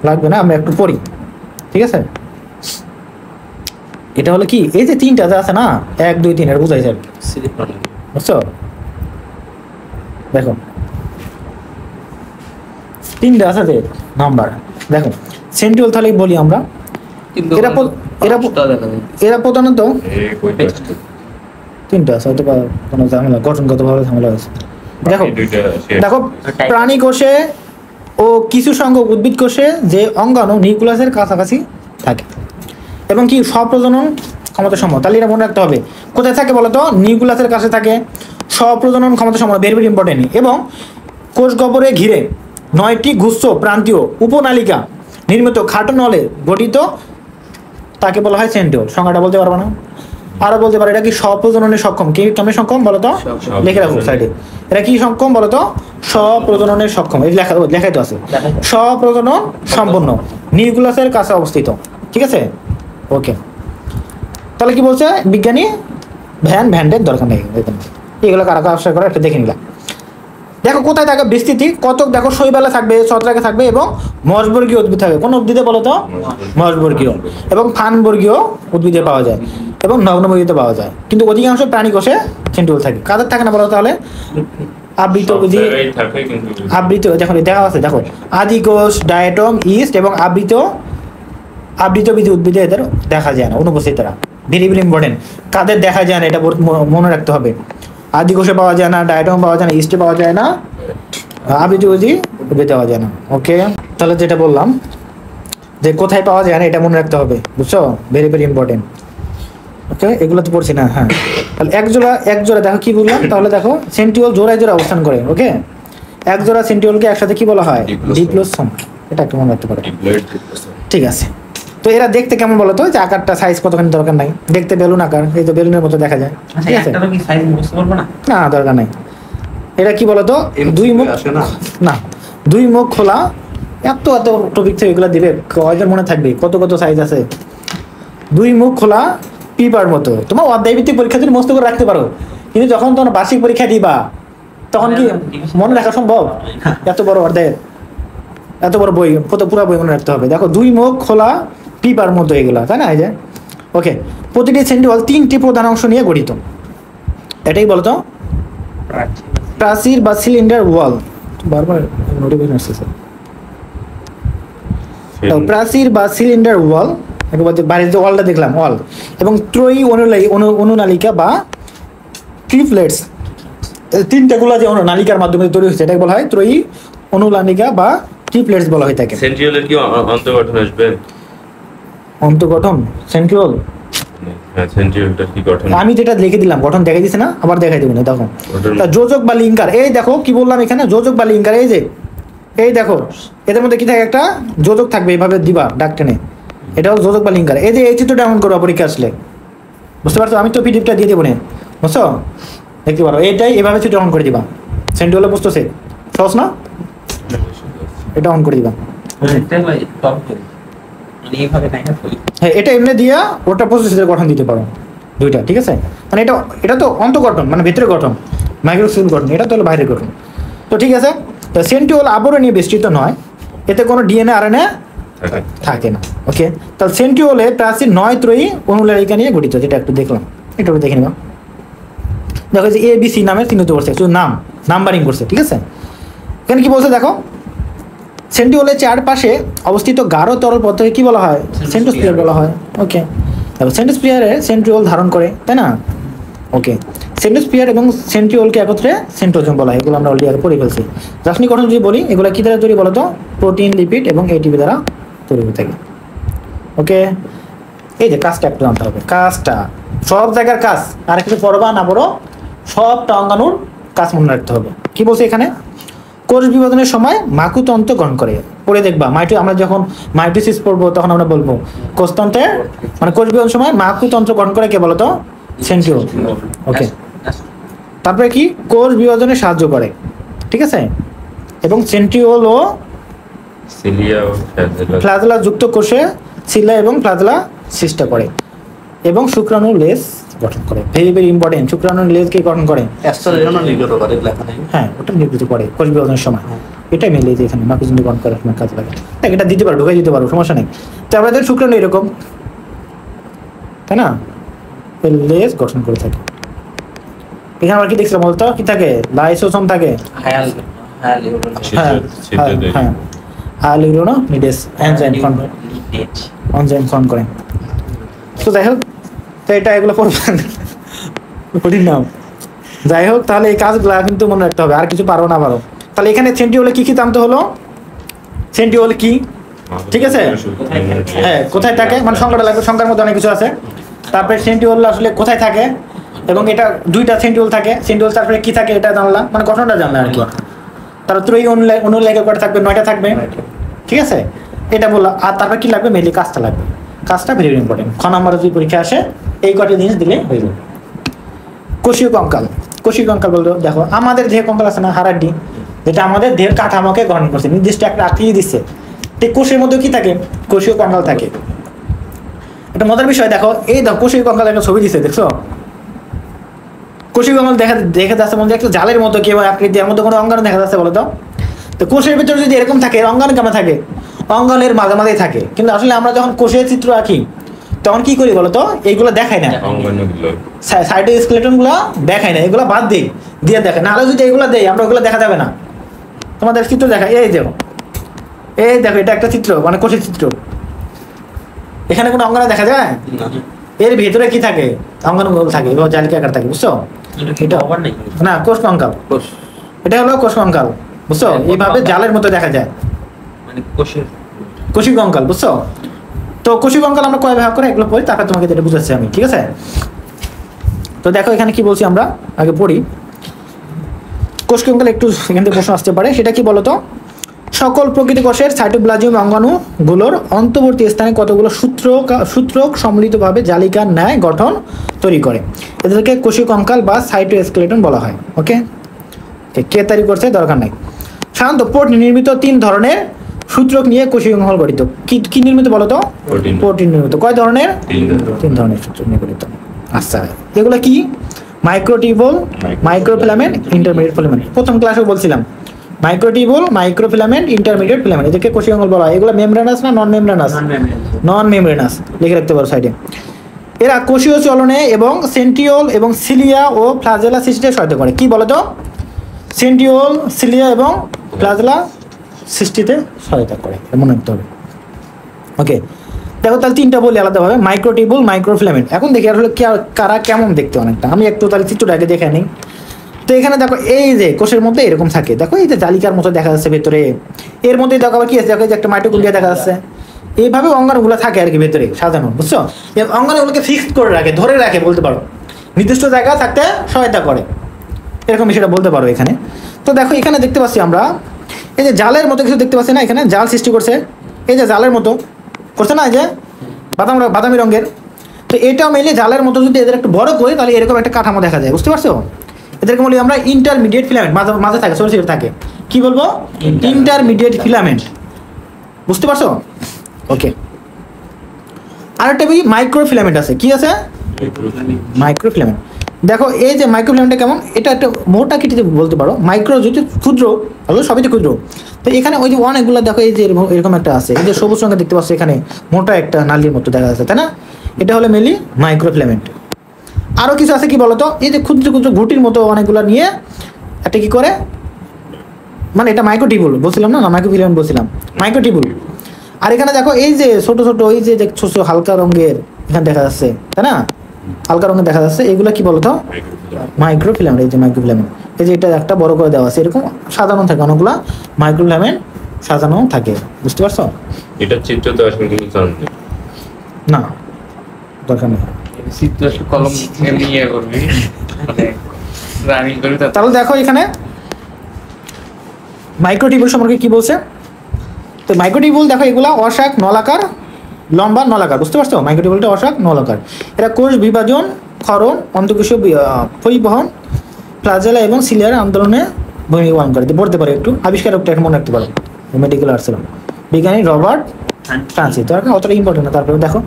লাগবে না, আমরা একটু পড়ি, ঠিক আছে। এটা হলো কি, এই যে তিনটা যে আছে না, 1 2 3 এর বুঝাইছে, বুঝছো, দেখো তিনটা আছে যে নাম্বার, দেখো সেন্ট্রিওল তাহলে বলি আমরা, এরা প্রধানত তিনটা আছে, হয়তো কোনো ঝামেলা, গঠনগতভাবে ঝামেলা হয়েছে। দেখো দেখো প্রাণী কোষে ও কিছু সংখ্যক উদ্ভিদ কোষে যে অঙ্গাণু নিউক্লিয়াসের কাছাকাছি থাকে এবং কি স্বপ্রজনন ক্ষমতা সম্ভব, তাহলে এটা মনে রাখতে হবে। কোথায় থাকে বলতো, নিউক্লিয়াসের কাছে থাকে, স্বপ্রজনন ক্ষমতা সম্ভব, ভেরি ভেরি ইম্পর্টেন্ট। এবং কোষ গহ্বরে ঘিরে 9টি গুচ্ছ প্রান্তীয় উপনালিকা নির্মিত খাটো নলে গঠিত, তাকে বলা হয় সেন্ট্রিওল। সংখ্যাটা বলতে পারবো না, আরো বলতে পারে এটা কি স্বপ্রজননে সক্ষম, কি কেমন সক্ষম বলতো, লিখে রাখো সাইডে, এটা কি সক্ষম বলতো, স্বপ্রজননের সক্ষম, এই লেখাই তো আছে, স্বপ্রজনন সম্পন্ন, নিউক্লিয়াসের কাছে অবস্থিত, ঠিক আছে, ওকে। তাহলে কি বলছে বিজ্ঞানী, ভ্যান্ডের দরকার নেই, এগুলো কারা আবিষ্কার করে একটা দেখে নিলাম। দেখো কোথায় থাকে বিস্তৃতি, কত দেখো শৈবালে থাকবে, ছত্রাকে থাকবে এবং মশবর্গীয় উদ্ভিদ থাকবে। কোন উদ্ভিদে বলো তো, মশবর্গীয়, এবং ফানবর্গীয় উদ্ভিদে পাওয়া যায় এবং নগ্নবর্গীয়তে পাওয়া যায়, কিন্তু অধিকাংশ প্রাণী কোষে সেন্ট্রিওল থাকে। কাদের থাকে না বলো তাহলে, আবৃত আবৃত, দেখো দেখা আছে, দেখো আদি কোষ, ডায়াটম, ইস্ট এবং আবৃত বিধি উদ্ভিদে এদের দেখা যায় না, অনুপস্থিত তারা, ভেরি ভেরি ইম্পর্টেন্ট। কাদের দেখা যায় না এটা মনে রাখতে হবে, আদি কোষে পাওয়া যায় না, ডায়াটম পাওয়া যায় না, ইস্টে পাওয়া যায় না, আবৃত বিধি উদ্ভিদে পাওয়া যায় না, ওকে। তাহলে যেটা বললাম যে কোথায় পাওয়া যায় না এটা মনে রাখতে হবে, বুঝছো, ভেরি ভেরি ইম্পর্টেন্ট, ওকে। এগুলো তো পড়ছি না, হ্যাঁ। তাহলে এক জোড়া দেখো কি বললাম, তাহলে দেখো সেন্ট্রিওল জোড়ায় জোড়া অবস্থান করে, ওকে। এক জোড়া সেন্ট্রিওলকে একসাথে কি বলা হয়, ডিপ্লোসোম, এটা একটু মনে রাখতে পারো, ঠিক আছে। তো এরা দেখতে কেমন বলো তো, যে আকারটা সাইজ কতখানি দরকার নাই, দেখতে বেলুন আকার, এই তো বেলুনের মতো দেখা যায়, ঠিক আছে, না দরকার নাই। এটা কি বলতো, দুই মুখ না, দুই মুখ খোলা, এত এত টপিক থেকে এগুলো দিবে, কয়জন মনে থাকবে, কত কত সাইজ আছে, দুই মুখ খোলা পিপার মতো। তোমার অধ্যায় ভিত্তিক পরীক্ষা যদি মস্ত করে রাখতে পারো, কিন্তু যখন তোমার বার্ষিক পরীক্ষা দিবা তখন কি মনে রাখা সম্ভব, এত বড় অধ্যায়ের এত বড় বই, পুরো বই মনে রাখতে হবে। দেখো দুই মুখ খোলা পিপার মতো এগুলা, তাই না, এই যে, ওকে। প্রতিটি সেন্ট্রিওল 3টি প্রধান অংশ নিয়ে গঠিত, এটাই বলতো প্রাচীর বা সিলিন্ডার ওয়াল, বারবার নোটিফিকেশন আসছে, প্রাচীর বা সিলিন্ডার ওয়াল, বাইরের যে ওয়ালটা দেখলাম ওয়াল, এবং ত্রয়ী অনুনালিকা বা ট্রিপলেটস, তিনটা গুলা যে নালিকার মাধ্যমে তৈরি হচ্ছে, এটাকে বলা হয় ত্রয়ী অনুনালিকা বা ট্রিপলেটস বলা হয়ে থাকে। সেন্ট্রিওলের কি অন্তর্গঠন আসবে, অন্তর্গঠন সেন্ট্রিওল, হ্যাঁ সেন্ট্রিওলটা কি গঠন, আমি যেটা লিখে দিলাম গঠন দেখাই দিছে না, আবার দেখাই দেবো না, দেখো যোজক বা লিঙ্কার, এই দেখো কি বললাম এখানে, যোজক বা লিঙ্কার, এই যে এই দেখো এদের মধ্যে কি থাকে, একটা যোজক থাকবে, এইভাবে দিবা ডাক টেনে, এটা হলো যোজক বা লিঙ্কার। এই যে এই চিত্রটা এমন করবা পরীক্ষা আসলে, বুঝতে পারছো, আমি তো পিডিএফটা দিয়ে দেবো না, বুঝছো, দেখতে পারো, এইটাই এভাবে চিত্র অন করে দিবা, সেন্ট্রিওলে বুঝতেছে, সহজ না, এটা অন করে দিবা, হ্যাঁ। এটা এমনি দিয়া ওটা প্রসেসের গঠন দিতে পারো, দুইটা, ঠিক আছে। মানে এটা তো অন্তর্গঠন, মানে ভেতরের গঠন, মাইক্রোস্কোপ গঠন, এটা তো হলো বাইরের গঠন। তো ঠিক আছে, তো সেন্ট্রিওল আবরণীয় বেষ্টিত নয়, এতে কোনো ডিএনএ আরএনএ থাকে না, ওকে। তাহলে সেন্ট্রিওলে প্রাচীর 9 ত্রয়ী অনুনালিকা নিয়ে গঠিত, যেটা একটু দেখলাম, এটা দেখে নিবা। দেখো যে ABC নামে চিহ্নিত করছে, শুধু নাম্বারিং করছে, ঠিক আছে। এখানে কি বলছে দেখো, সেন্ট্রিওলের চারপাশে অবস্থিত গাঢ় তরল পদার্থকে কি বলা হয়, সেন্ট্রোস্ফিয়ার বলা হয়, ওকে। তারপর সেন্ট্রোস্ফিয়ারে সেন্ট্রিওল ধারণ করে, তাই না, ওকে। সেন্ট্রোস্ফিয়ার এবং সেন্ট্রিওলকে একত্রে সেন্ট্রোজোম বলা হয়, এগুলো আমরা অলরেডি আগে পড়ে ফেলছি। রাসায়নিক গঠন যদি বলি, এগুলো কি দ্বারা তৈরি বলতো? প্রোটিন, লিপিড এবং এটিপি দ্বারা তৈরি হয়ে থাকে। ওকে, এই যে কাজটা একটু জানতে হবে, কাজটা সব জায়গার কাজ, আর কিছু পড়বা না পড়ো সবটা অঙ্গাণুর কাজ মনে রাখতে হবে। কি বলছে এখানে? কোষ বিভাজনের সময় মাকুতন্ত্র গ্রহণ করে। পড়ে দেখবা আমরা যখন মাইটোসিস পড়বো তখন আমরা বলবো কোষতন্ত্রের মানে কোষ বিভাজনের সময় মাকুতন্ত্র গ্রহণ করে কে বলতো? সেন্ট্রিওল। ওকে, তারপরে কি কোষ বিভাজনে সাহায্য করে, ঠিক আছে, এবং সেন্ট্রিওল ও সিলিয়া ও ফ্লাজেলা যুক্ত কোষে সিলা এবং ফ্লাজেলা সৃষ্টি করে এবং শুক্রাণুর লেজ গঠন করে। ভেরি ভেরি ইম্পর্টেন্ট, শুক্রাণুর লেজ কে গঠন করে? নির্গত করে লেখা নেই। হ্যাঁ, ওটা নির্গত করে কোষ বিভাজনের সময়। এটাই মেলে যে এখানে মাকুতন্ত্র গ্রহণ করার সময় কাজ লাগে। দেখ, এটা দিতে পারো, ঢুকাই দিতে পারো, সমস্যা নেই। তো আমাদের শুক্রাণু এরকম, তাই না, লেজ গঠন করে থাকে। এখানে আমরা কি দেখছিলাম বলতো? কি থাকে? লাইসোসোম থাকে। হ্যাঁ, নিডেস এনজাইম ফর্ম করে। তো যাই হোক, তো এটা এগুলো পড়বেন, কঠিন নাম। যাই হোক, তাহলে এই কাজগুলো কিন্তু মনে রাখতে হবে, আর কিছু পারো না পারো। তাহলে এখানে সেন্ট্রিওলে কি কি জানতে হলো? সেন্ট্রিওল কি, ঠিক আছে, হ্যাঁ, কোথায় থাকে মানে সংখ্যাটা লাগবে, সংখ্যার মধ্যে অনেক কিছু আছে। তারপরে সেন্ট্রিওল আসলে কোথায় থাকে, এবং এটা দুইটা সেন্ট্রিওল থাকে। সেন্ট্রিওল তারপরে কি থাকে এটা জানলাম, মানে গঠনটা জানলাম আর কি। তারপর ত্রয়ী অনুলেখ কটা থাকবে? 9টা থাকবে, ঠিক আছে, এটা বললাম। আর তারপর কি লাগবে? মেনলি কাজটা লাগবে। কাজটা ভেরি ইম্পর্টেন্ট। খ নাম্বার যদি পরীক্ষা আসে এই কটি জিনিস দিলে হয়ে যাবে। কোষীয় কঙ্কাল। কোষীয় কঙ্কাল বলতে দেখো আমাদের দেহে কঙ্কাল আছে না, হাড়াড্ডি, যেটা আমাদের দেহের কাঠামোকে গঠন করছে, নির্দিষ্ট একটা আকৃতি দিচ্ছে। ঠিক কোষের মধ্যে কি থাকে? কোষীয় কঙ্কাল থাকে। একটা মজার বিষয় দেখো, এই দেখো কোষীয় কঙ্কাল একটা ছবি দিচ্ছে, দেখছো? কোষীয় কঙ্কাল দেখা যাচ্ছে মধ্যে একটা জালের মতো কি আকৃতি, এর মধ্যে কোনো অঙ্গাণু দেখা যাচ্ছে বলো তো? তো কোষের ভিতরে যদি এরকম থাকে, অঙ্গাণু কেমন থাকে? অঙ্গাণুর মাঝে মাঝেই থাকে। কিন্তু আসলে আমরা যখন কোষের চিত্র আঁকি তখন কি করি বলতো? এইগুলো দেখাই না, সাইডে স্কেলেটন গুলো দেখাই না, এগুলো বাদ দিই, দিয়ে দেখায়। নাহলে যদি এগুলো দেই আমরা, ওগুলো দেখা যাবে না। তোমাদের চিত্র দেখা, এই দেখো, এই দেখো, এটা একটা চিত্র, মানে কোষের চিত্র। এখানে কোনো অঙ্গাণু দেখা যায়? এর ভিতরে কি থাকে? অঙ্গাণু থাকে, এবার জালিকা আকার থাকে, বুঝছো? এটা না কোষ কঙ্কাল, এটা হলো কোষ কঙ্কাল, বুঝছো? এইভাবে জালের মতো দেখা যায়, মানে কোষের কোষী কঙ্কাল, বুঝছো? তো কোষী কঙ্কাল আমরা কয় ভাগ করে এগুলো পড়ি, তারপরে তোমাকে যেটা বুঝাচ্ছি আমি, ঠিক আছে? তো দেখো এখানে কি বলছি আমরা, আগে পড়ি। কোষ কঙ্কাল একটু এখান থেকে প্রশ্ন আসতে পারে, সেটা কি বলতো? সকল প্রকৃতি কোষের সাইটোপ্লাজম অঙ্গাণুগুলোর অন্তর্বর্তী স্থানে কতগুলো সূত্রক সম্মিলিতভাবে জালিকার ন্যায় গঠন তৈরি করে। এদেরকে কোষীয় কঙ্কাল বা সাইটোস্কেলেটন বলা হয়। ওকে, কে তৈরি করছে দরকার নাই। সাধারণত প্রোটিন নির্মিত 3 ধরনের সূত্রক নিয়ে কোষীয় কঙ্কাল গঠিত। কি নির্মিত বলতো? প্রোটিন নির্মিত। কয় ধরনের? 3 ধরনের সূত্রক নিয়ে গঠিত। আচ্ছা, এগুলো কি? Microtubule, microfilament, intermediate filament. প্রথম ক্লাসে বলছিলাম মাইক্রোটিউবুল, মাইক্রোফিলামেন্ট, ইন্টারমিডিয়েট ফিলামেন্ট, এদেরকে কোষীয় কঙ্কাল বলা হয়। এগুলো মেমব্রেনাস না নন মেমব্রেনাস? নন মেমব্রেনাস, লিখে রাখতে পারো সাইডে। এরা কোষীয় চলনে এবং সেন্ট্রিওল এবং সিলিয়া ও ফ্লাজেলা সৃষ্টিতে সহায়তা করে। কি বলতো? সেন্ট্রিওল, সিলিয়া এবং ফ্লাজেলা সৃষ্টিতে সহায়তা করে, মনে রাখতে হবে। ওকে, দেখো তাহলে 3টা বলি আলাদাভাবে, মাইক্রোটিউবুল, মাইক্রোফিলামেন্ট। এখন দেখি আসলে কারা কেমন দেখতে অনেকটা। আমি একটু তাহলে চিত্রটা আগে দেখে নিই। তো এখানে দেখো এই যে কোষের মধ্যে এরকম থাকে, দেখো এই যে জালিকার মতো দেখা যাচ্ছে ভেতরে, এর মধ্যে দেখো আবার কি আছে, দেখো এই যে একটা মাইটোকন্ড্রিয়া দেখা যাচ্ছে। এইভাবে অঙ্গাণুগুলো থাকে আর কি ভেতরে সাজানো, বুঝছো? অঙ্গাণুগুলোকে ফিক্সড করে রাখে, ধরে রাখে বলতে পারো, নির্দিষ্ট জায়গা থাকতে সহায়তা করে, এরকম বিষয়টা বলতে পারো এখানে। তো দেখো এখানে দেখতে পাচ্ছি আমরা এই যে জালের মতো কিছু দেখতে পাচ্ছি না, এখানে জাল সৃষ্টি করছে, এই যে জালের মতো করছে না, এই যে বাদামি রঙের। তো এটাও মেনলি জালের মতো যদি এদের একটু বড় করি তাহলে এরকম একটা কাঠামো দেখা যায়, বুঝতে পারছো? এদেরকে বলি আমরা ইন্টারমিডিয়েট ফিলামেন্ট, মাঝে থাকে, ছোট ছোট থাকে। কি বলবো? ইন্টারমিডিয়েট ফিলামেন্ট, বুঝতে পারছো? ওকে, আরেকটা বলি মাইক্রোফিলামেন্ট আছে। কি আছে? মাইক্রোফিলামেন্ট। দেখো এই যে মাইক্রোফিলামেন্টটা কেমন, এটা একটা মোটা কেটে বলতে পারো, মাইক্রো যদি ক্ষুদ্র, তাহলে সবই তো ক্ষুদ্র। তো এখানে ওই যে অনেকগুলো দেখো, এই যে এরকম একটা আছে, এই যে সবুজ রঙের দেখতে পাচ্ছ, এখানে মোটা একটা নালির মতো দেখা যাচ্ছে, তাই না? এটা হলো মেনলি মাইক্রোফিলামেন্ট। আরও কিছু আছে, কি বলতো? এই যে ক্ষুদ্র ক্ষুদ্র ঘুটির মতো অনেকগুলো নিয়ে একটা কি করে, মানে এটা মাইক্রোটিউবুল বলছিলাম না, মাইক্রোফিলামেন্ট বলছিলাম, মাইক্রোটিউবুল। আর এখানে দেখো এই যে ছোট ছোট ওই যে ছোট হালকা রঙের এখানে দেখা যাচ্ছে, তাই না? হালকা রঙের দেখা যাচ্ছে, এগুলো কি বলতো? মাইক্রোফিলামেন্ট, এই যে মাইক্রোফিলামেন্ট, এই যে এটা একটা বড় করে দেওয়া আছে, এরকম সাজানো থাকে অনেকগুলা মাইক্রোফিলামেন্ট সাজানো থাকে, বুঝতে পারছো? এটা চিত্রতে আসলে কিন্তু জানতে না দরকার নেই। চিত্র আসলে কলম নিয়ে করবি মানে রানিং করে তাহলে দেখো এখানে মাইক্রোটিউবুল সম্পর্কে কি বলছে। তো মাইক্রোটিউবুল দেখো এগুলা অশাক নলাকার, লম্বা নলাকার, বুঝতে পারছো? মাইক্রোটিউবুলটা অশাক নলাকার। এরা কোষ বিভাজন, ক্ষরণ, অন্তঃকোষীয় পরিবহন, ফ্লাজেলা এবং সিলিয়ার আন্দোলনে ভূমিকা পালন করে। পড়তে পারে একটু, আবিষ্কারকটা এখন মনে রাখতে পারো, মেডিকেল আর্টসের বিজ্ঞানী রবার্ট ফ্রান্সিস। তো অতটা ইম্পর্টেন্ট না। তারপরে দেখো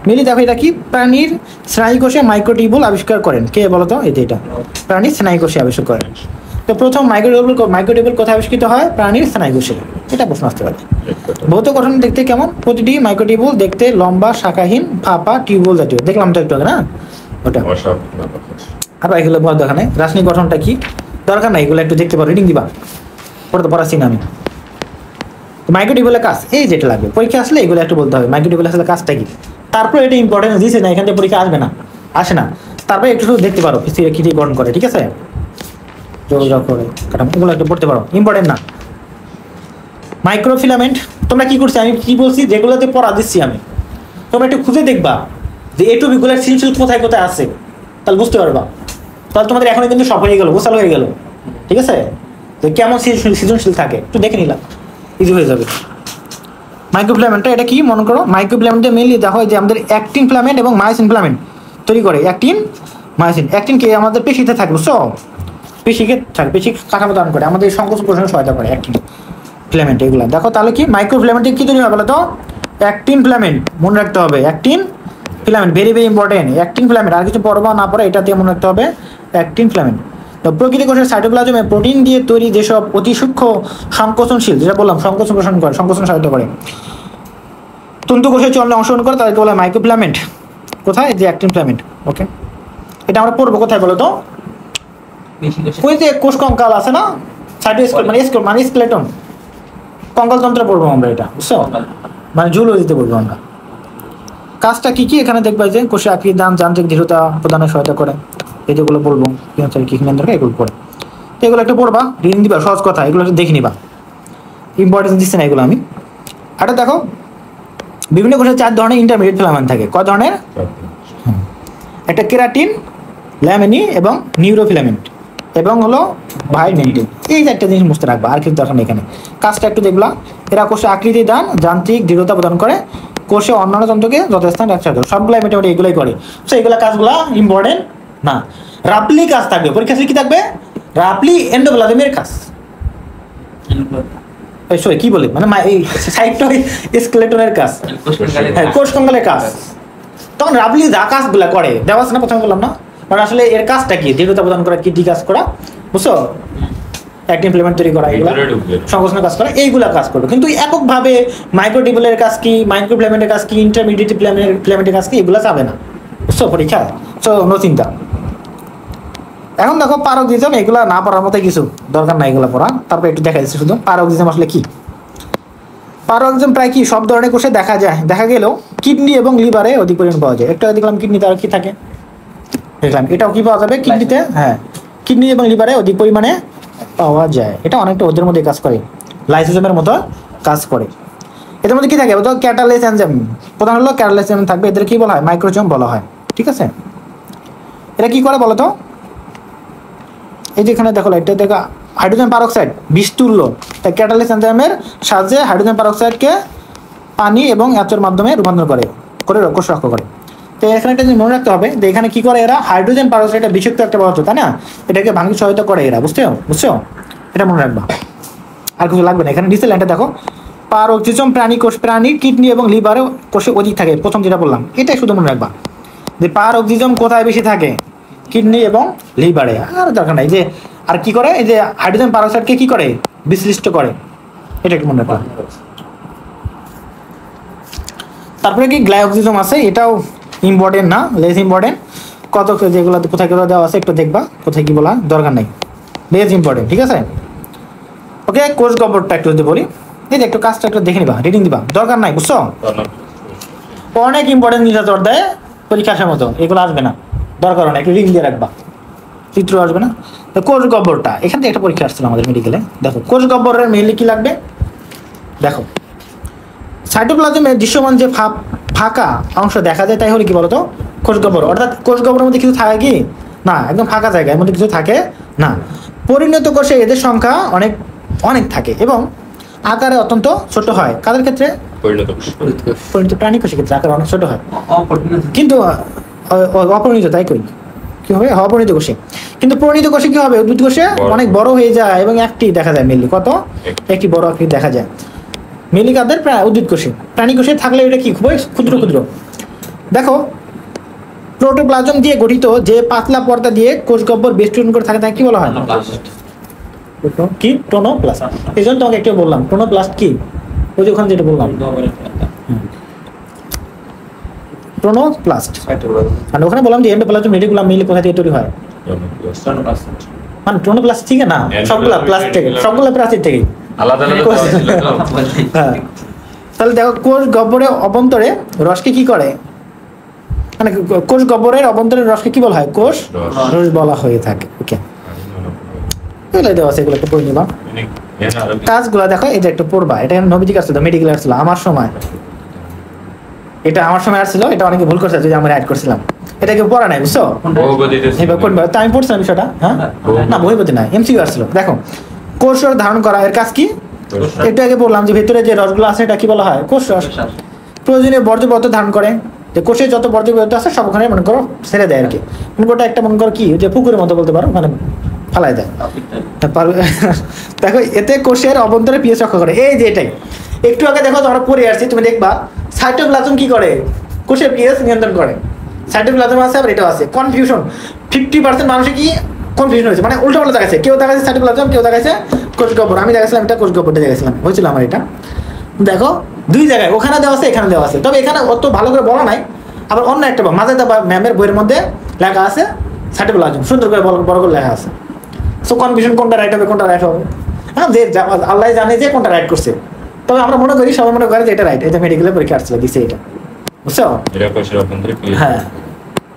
মিলি, দেখো এটা কি, প্রাণীর স্নায়ুকোষে মাইক্রোটিউবুল আবিষ্কার করেন কে বলতো? এই যে এটা প্রাণীর স্নায়ুকোষে আবিষ্কার করেন। তো প্রথম মাইক্রোটিউবুল কোথায় আবিষ্কৃত হয়? প্রাণীর স্নায়ুকোষে। এটা প্রশ্ন আসতে পারে। ভৌত গঠন দেখতে কেমন? প্রতিটি মাইক্রোটিউবুল দেখতে লম্বা, শাখাহীন, ফাঁপা, টিউবুল জাতীয়। দেখলাম তো একটু আগে না ওটা। আর এগুলো বড় দেখা নেই। রাসায়নিক গঠনটা কি দরকার নাই, এগুলো একটু দেখতে পারো, রিডিং দিবা, পড়াচ্ছি না আমি। মাইক্রোটিউবুলের কাজ এই যেটা লাগবে, পরীক্ষা আসলে এগুলো একটু বলতে হবে মাইক্রোটিউবুল আসলে কাজটা কি। তারপর এটা ইম্পর্টেন্স দিয়েছে না, এখান থেকে পরীক্ষা আসবে না, আসে না। তারপরে একটু শুধু দেখতে পারো কি গঠন করে, ঠিক আছে? যোগাযোগ করে কাঠামো, এগুলো একটু পড়তে পারো, ইম্পর্টেন্ট না। মাইক্রোফিলামেন্ট তোমরা কি করছি, আমি কি বলছি, যেগুলোতে পড়া দিচ্ছি আমি, তোমরা একটু খুঁজে দেখবা যে এটু বিগুলার সিলসিল কোথায় কোথায় আছে, তাহলে বুঝতে পারবা। তাহলে তোমাদের এখনই কিন্তু সব হয়ে গেল, গোছালো হয়ে গেল, ঠিক আছে? তো কেমন সৃজনশীল থাকে একটু দেখে নিলাম, ইজি হয়ে যাবে। মাইক্রোফিলামেন্টটা এটা কি মনে করো, মাইক্রোফিলামেন্টে মেনলি দেখা হয় যে আমাদের অ্যাক্টিন ফিলামেন্ট এবং মায়োসিন ফিলামেন্ট তৈরি করে। Actin, myosin. অ্যাক্টিন কে আমাদের পেশিতে থাকে, বুঝছো? পেশিকে থাকে, পেশি কাঠামো ধারণ করে, আমাদের সংকোচন প্রসারণে সহায়তা করে অ্যাক্টিন ফিলামেন্ট এগুলো। দেখো তাহলে কি মাইক্রোফিলামেন্টে কি তৈরি হয় বলো তো? অ্যাক্টিন ফিলামেন্ট, মনে রাখতে হবে actin filament, very very important. Actin filament, আর কিছু পড়বা না পড়ে এটা দিয়ে মনে রাখতে হবে অ্যাক্টিন ফিলামেন্ট। তো প্রকৃতি কোষের সাইটোপ্লাজমে প্রোটিন দিয়ে তৈরি যেসব অতি সূক্ষ্ম সংকোচনশীল, যেটা বললাম সংকোচন প্রসারণ করে, সংকোচন সহায়তা করে, তন্তু কোষের চলনে অংশগ্রহণ করে, তাদেরকে বলা হয় মাইক্রোফিলামেন্ট। কোথায়? যে অ্যাক্টিন ফিলামেন্ট। ওকে, এটা আমরা পড়বো কোথায় বলো তো? ওই যে কোষ কঙ্কাল আছে না, মানে স্কেলেটন, কঙ্কাল তন্ত্র পড়বো আমরা এটা, বুঝছো? মানে জুলজিতে পড়বো আমরা। কাজটা কি কি এখানে দেখবে যে কোষে আকৃতি দান, যান্ত্রিক দৃঢ়তা প্রদানে সহায়তা করে, এই যেগুলো বলবো কি দরকার এগুলো পড়ে। তো এগুলো একটু পড়বা, রিডিং দিবা, সহজ কথা, এগুলো একটু দেখে নিবা, ইম্পর্টেন্স দিচ্ছে না এগুলো আমি। এটা দেখো বিভিন্ন কোষে 4 ধরনের ইন্টারমিডিয়েট ফিলামেন্ট থাকে। কয় ধরনের? একটা কেরাটিন, ল্যামিনি এবং নিউরোফিলামেন্ট এবং হলো ভাইমেন্টিন। এই 4টা জিনিস মুছতে রাখবা, আর কিছু দরকার নেই এখানে। কাজটা একটু দেখলা, এরা কোষে আকৃতি দান, যান্ত্রিক দৃঢ়তা প্রদান করে, কোষে অন্যান্য তন্ত্রকে যথাস্থান রাখতে হবে, সবগুলাই মোটামুটি এগুলোই করে। তো এগুলো কাজগুলো ইম্পর্টেন্ট না, রাফলি কাজ থাকবে পরীক্ষা। কি থাকবে? রাফলি এন্ডোপ্লাজমের কাজ। সরি কি বলে, মানে এই সাইটোস্কেলেটনের কাজ, কোষ কঙ্কালের কাজ। তখন রাফলি যা কাজগুলো করে দেওয়া আছে না, প্রথমে বললাম না, মানে আসলে এর কাজটা কি, দৃঢ়তা প্রদান করা, কি কাজ করা, বুঝছো? অ্যাক্টিন ফিলামেন্ট তৈরি করা, এগুলো সংকোচনের কাজ করা, এইগুলা কাজ করবে। কিন্তু এককভাবে মাইক্রোটিউবুলের কাজ কি, মাইক্রোফিলামেন্টের কাজ কি, ইন্টারমিডিয়েট ফিলামেন্টের কাজ কি, এগুলো যাবে না, বুঝছো? পরীক্ষা সো নো চিন্তা। এখন দেখো পারোক্সিজম, এগুলা না পড়ার মতো কিছু দরকার নাই এগুলো পড়া। তারপর একটু দেখা যাচ্ছে শুধু পারোক্সিজম আসলে কি। পারোক্সিজম প্রায় কি সব ধরনের কোষে দেখা যায়, দেখা গেলেও কিডনি এবং লিভারে অধিক পরিমাণ পাওয়া যায়। একটু দেখলাম কিডনিতে আর কি থাকে, দেখলাম এটাও কি পাওয়া যাবে কিডনিতে, হ্যাঁ কিডনি এবং লিভারে অধিক পরিমাণে পাওয়া যায়। এটা অনেকটা ওদের মধ্যে কাজ করে, লাইসোজোমের মতো কাজ করে। এদের মধ্যে কি থাকে বলতো? ক্যাটালেস এনজাইম, প্রধান হলো ক্যাটালেস এনজাইম থাকবে। এদের কি বলা হয়? মাইক্রোজোম বলা হয়, ঠিক আছে? এটা কি করে বলো তো? এই যে এখানে দেখো, এটা দেখো হাইড্রোজেন পারঅক্সাইড বিষ তুল্য, তাই ক্যাটালেস এনজাইমের সাহায্যে হাইড্রোজেন পারঅক্সাইডকে পানি এবং অ্যাচের মাধ্যমে রূপান্তর করে কোষ রক্ষা করে। তো এখানে একটা জিনিস মনে রাখতে হবে যে এখানে কি করে এরা, হাইড্রোজেন পারঅক্সাইড বিষাক্ত একটা পদার্থ, তাই না? এটাকে ভাঙতে সহায়তা করে এরা, বুঝছো? এটা মনে রাখবা, আর কিছু লাগবে না। এখানে নিচে লাইনটা দেখো, পারঅক্সিজম প্রাণীর কিডনি এবং লিভারে কোষে অধিক থাকে। প্রথম যেটা বললাম এটাই শুধু মনে রাখবা যে পারঅক্সিজম কোথায় বেশি থাকে, কিডনি এবং লিভারে, আর দরকার নাই। যে আর কি করে, এই যে হাইড্রোজেন পারঅক্সাইডকে কি করে, বিশ্লিষ্ট করে, এটা একটু মনে রাখবা। তারপরে কি গ্লাইকোজিজম আছে, এটাও ইম্পর্টেন্ট না, লেস ইম্পর্টেন্ট। কত যেগুলো কোথায় কোথায় দেওয়া আছে একটু দেখবা, কোথায় কি বলা দরকার নেই, লেস ইম্পর্টেন্ট, ঠিক আছে? ওকে, কোষ গহ্বরটা একটু যদি বলি, এই যে একটু কাজটা একটু দেখে নিবা, রিডিং দিবা, দরকার নাই, বুঝছো? অনেক ইম্পর্টেন্ট জিনিস আছে অধ্যায়ে, পরীক্ষা আসার মতো, এগুলো আসবে না, দরকার নেই, একটু রিডিং দিয়ে রাখবা। চিত্র আসবে না। তো কোষ গহ্বরটা এখান থেকে একটা পরীক্ষা আসছিল আমাদের মেডিকেলে। দেখো কোষ গহ্বরের মেইনলি কি লাগবে, দেখো সাইটোপ্লাজমের দৃশ্যমান যে ফাঁকা অংশ দেখা যায় তাই হলে কি বলতো কোষ গহ্বর। অর্থাৎ কোষ গহ্বরের মধ্যে কিছু থাকে কি না, একদম ফাঁকা জায়গা, এর মধ্যে কিছু থাকে না। পরিণত কোষে এদের সংখ্যা অনেক অনেক থাকে এবং আকারে অত্যন্ত ছোট হয়। কাদের ক্ষেত্রে? পরিণত কোষ। পরিণত প্রাণী কোষের ক্ষেত্রে আকারে অনেক ছোট হয়, অপরিণত কিন্তু অপরিণত তাই কই কি হবে, অপরিণত কোষে। কিন্তু পরিণত কোষে কি হবে, উদ্ভিদ কোষে অনেক বড় হয়ে যায় এবং একটি দেখা যায় মেনলি, কত একটি বড় আকৃতি দেখা যায় মেনলি কাদের, উদ্ভিদ কোষে। প্রাণী কোষে থাকলে এটা কি খুবই ক্ষুদ্র ক্ষুদ্র। দেখো প্রোটোপ্লাজম দিয়ে গঠিত যে পাতলা পর্দা দিয়ে কোষ গহ্বর বেষ্টন করে থাকে তাকে কি বলা হয়, কি টোনোপ্লাস্ট। এই জন্য তোমাকে একটু বললাম টোনোপ্লাস্ট কি, ওই যে ওখানে যেটা বললাম টোনোপ্লাস্ট। আর ওখানে বললাম যে এন্ডোপ্লাজম রেটিকুলাম মেইনলি কোথা থেকে তৈরি হয়, মানে টোনোপ্লাস্ট ঠিক না, সবগুলা প্লাস্ট থেকে, সবগুলা প্লাস্টিক থেকে। আলাদা আলাদা হ্যাঁ, তাহলে দেখো কোষ গহ্বরের অভ্যন্তরে রসকে কি করে, মানে কোষ গহ্বরের অভ্যন্তরের রসকে কি বলা হয়, কোষ রস বলা হয়ে থাকে। ওকে, এগুলো দেওয়া আছে, এগুলো একটু পড়ে নিবা কাজগুলো। দেখো এই যে একটু পড়বা, এটা নবীজি আসছিল, মেডিকেল আসছিল আমার সময়, এটা আমার সময় আসছিল, এটা অনেকে ভুল করছে যদি আমরা অ্যাড করছিলাম, এটা কেউ পড়া নাই বুঝছো। এবার করবে তো আমি পড়ছিলাম বিষয়টা, হ্যাঁ না বইপতি না, এমসিকিউ আসছিল। দেখো কোষ রস ধারণ করা এর কাজ কি, একটু আগে বললাম যে ভিতরে যে রসগুলো আছে এটা কি বলা হয়, কোষ রস। প্রয়োজনীয় বর্জ্য পদার্থ ধারণ করে, যে কোষে যত বর্জ্য পদার্থ আছে সব ওখানে মনে করো ছেড়ে দেয় আর কি। গোটা একটা মনে করো কি যে পুকুরের মতো বলতে পারো, মানে ফালাই দেয়। দেখো এতে কোষের অভ্যন্তরে পিএইচ রক্ষা করে, এই যে এটাই একটু আগে দেখো আমরা পড়ে আসছি, তুমি দেখবা সাইটোপ্লাজম কি করে, কোষের পিএইচ নিয়ন্ত্রণ করে। সাইটোপ্লাজম আছে আবার এটাও আছে। কনফিউশন 50% মানুষে কি কনফিউশন হয়েছে, মানে উল্টো পাল্টা দেখাচ্ছে, কেউ দেখাচ্ছে সাইটোপ্লাজম, কেউ দেখাচ্ছে কোষ গহ্বর। আমি দেখাচ্ছিলাম এটা কোষ গহ্বরটা দেখাচ্ছিলাম, হয়েছিল আমার এটা। দেখো দুই জায়গায়, ওখানে দেওয়া আছে এখানে দেওয়া আছে, তবে এখানে অত ভালো করে বলা নাই। আবার অন্য একটা মাঝে ম্যামের বইয়ের মধ্যে লেখা আছে সাইটোপ্লাজম, সুন্দর করে বড় করে লেখা আছে। সো কনফিউশন কোনটা রাইট হবে কোনটা রাইট হবে, হ্যাঁ যে আল্লাহ জানে যে কোনটা রাইট করছে। তবে আমরা মনে করি, সবাই মনে করে যে এটা রাইট, এটা মেডিকেলের পরীক্ষা আসছিল দিছে এটা, বুঝছো। হ্যাঁ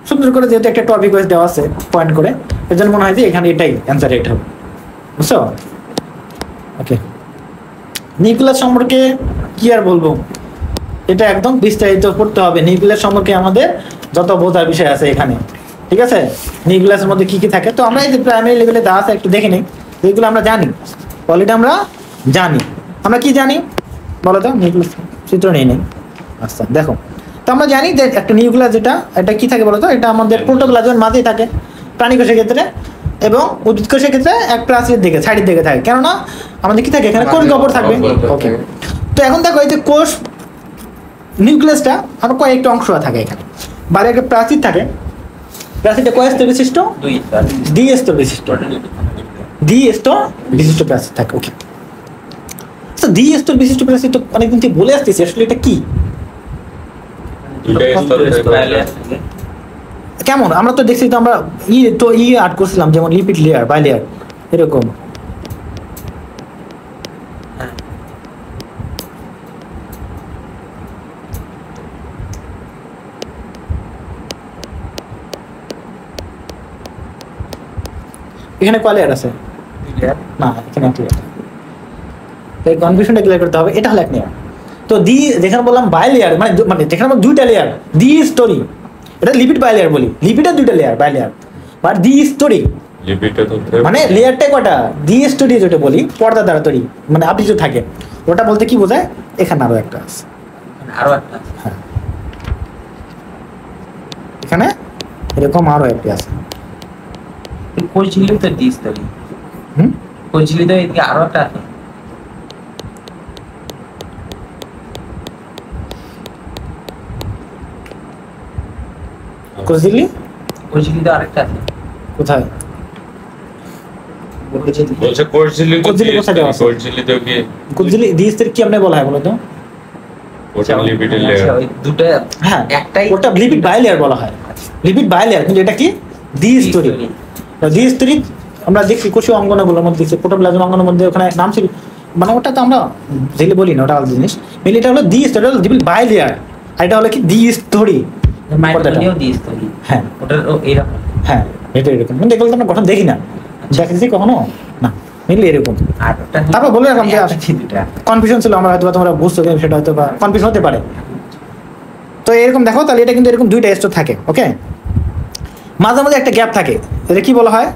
সুন্দর করে যেহেতু একটা টপিক ওয়াইজ দেওয়া আছে পয়েন্ট করে, এর জন্য মনে হয় যে এখানে এটাই অ্যান্সার রাইট হবে, বুঝছো। ওকে, নিউক্লিয়াস সম্পর্কে কি আর বলবো, এটা একদম বিস্তারিত পড়তে হবে। নিউক্লিয়াস সম্পর্কে আমাদের যত বোঝার বিষয় আছে এখানে, ঠিক আছে। নিউক্লিয়াসের মধ্যে কি কি থাকে, তো আমরা এই যে প্রাইমারি লেভেলে যা আছে একটু দেখে নিই, যেগুলো আমরা জানি অলরেডি আমরা জানি। আমরা কি জানি বলো তো, নিউক্লিয়াস চিত্র নেই নেই। আচ্ছা দেখো, তো আমরা জানি যে একটা নিউক্লিয়াস যেটা, এটা কি থাকে বলো তো, এটা আমাদের প্রোটোপ্লাজমের মাঝেই থাকে প্রাণী কোষের ক্ষেত্রে, এবং উদ্ভিদ কোষের ক্ষেত্রে এক প্রাচীরের দিকে সাইডের দিকে থাকে, কেননা আমাদের কি থাকে এখানে কোষ গহ্বর থাকবে। ওকে, তো এখন দেখো এই যে কোষ নিউক্লিয়াসটা আমার কয়েকটা অংশ থাকে এখানে, বাইরে একটা প্রাচীর থাকে, প্রাচীরটা কয় স্তর বিশিষ্ট, দ্বি স্তর বিশিষ্ট, দ্বি স্তর বিশিষ্ট প্রাচীর থাকে। ওকে, তো দ্বি স্তর বিশিষ্ট প্রাচীর তো অনেকদিন থেকে বলে আসতেছি, আসলে এটা কি কেমন, আমরা তো দেখছি তো আমরা আর্ট করছিলাম, যেমন লিপিড লেয়ার, বাই লেয়ার এরকম। এখানে কয় লেয়ার আছে, না এখানে এক লেয়ার, এই কনফিউশনটা ক্লিয়ার করতে হবে। এটা হলো এক লেয়ার। তো যেখানে বললাম বাই লেয়ার, মানে যেখানে আমরা দুইটা লেয়ার, দ্বি স্তরী, এটা লিপিড বাই লেয়ার বলি, লিপিডের দুইটা লেয়ার বাই লেয়ার, বা দ্বি স্তরী মানে লেয়ারটা কয়টা, দ্বি স্তরী যেটা বলি পর্দা দ্বারা তৈরি, মানে আবৃত থাকে, ওটা বলতে কি বোঝায়, এখানে আরো একটা আছে, হ্যাঁ এখানে এরকম আরো একটা আছে। কোষ ঝিল্লি তো দ্বিস্তরী, কোষ ঝিল্লি তো এদিকে আরো একটা আছে। কোষ ঝিল্লি, কোষ ঝিল্লি তো আরেকটা আছে কোথায়, বলছে কোষ ঝিল্লি কোষ ঝিল্লি কোথায় দেওয়া আছে? কোষ ঝিল্লি তো কি, কোষ ঝিল্লি দ্বি স্তরী কি আপনি বলা হয় বলো তো, ওটা লিপিডের আচ্ছা, লেয়ার। ওই দুটো হ্যাঁ একটাই ওটা লিপিড বাই লেয়ার বলা হয়, লিপিড বাই লেয়ার, কিন্তু এটা কি দ্বি স্তরী। দ্বি স্তরী আমরা দেখছি কোষীয় অঙ্গনগুলোর মধ্যে দেখছি, প্রোটোপ্লাজম অঙ্গনের মধ্যে ওখানে নাম ছিল, মানে ওটা তো আমরা ঝিল্লি বলি না, ওটা আলাদা জিনিস। মেনলি এটা হলো দ্বি স্তরী, লিপিড বাই লেয়ার, আর এটা হলো কি দ্বি স্তরী, মাইটোকন্ড্রিয়াও দ্বিস্তরী। হ্যাঁ ওটার এরকম হ্যাঁ এটা এরকম, কিন্তু এগুলো তো আমরা গঠন দেখি না, দেখেছি কখনো না, মেনলি এরকম। আর ওটা তারপর বলে রাখলাম যে দুটা কনফিউশন ছিল আমার, হয়তো বা তোমরা বুঝতে পারবে, সেটা হয়তো বা কনফিউশন হতে পারে। তো এরকম দেখো, তাহলে এটা কিন্তু এরকম দুইটা স্টোর থাকে, ওকে। মাঝে মাঝে একটা গ্যাপ থাকে, এটা কি বলা হয়?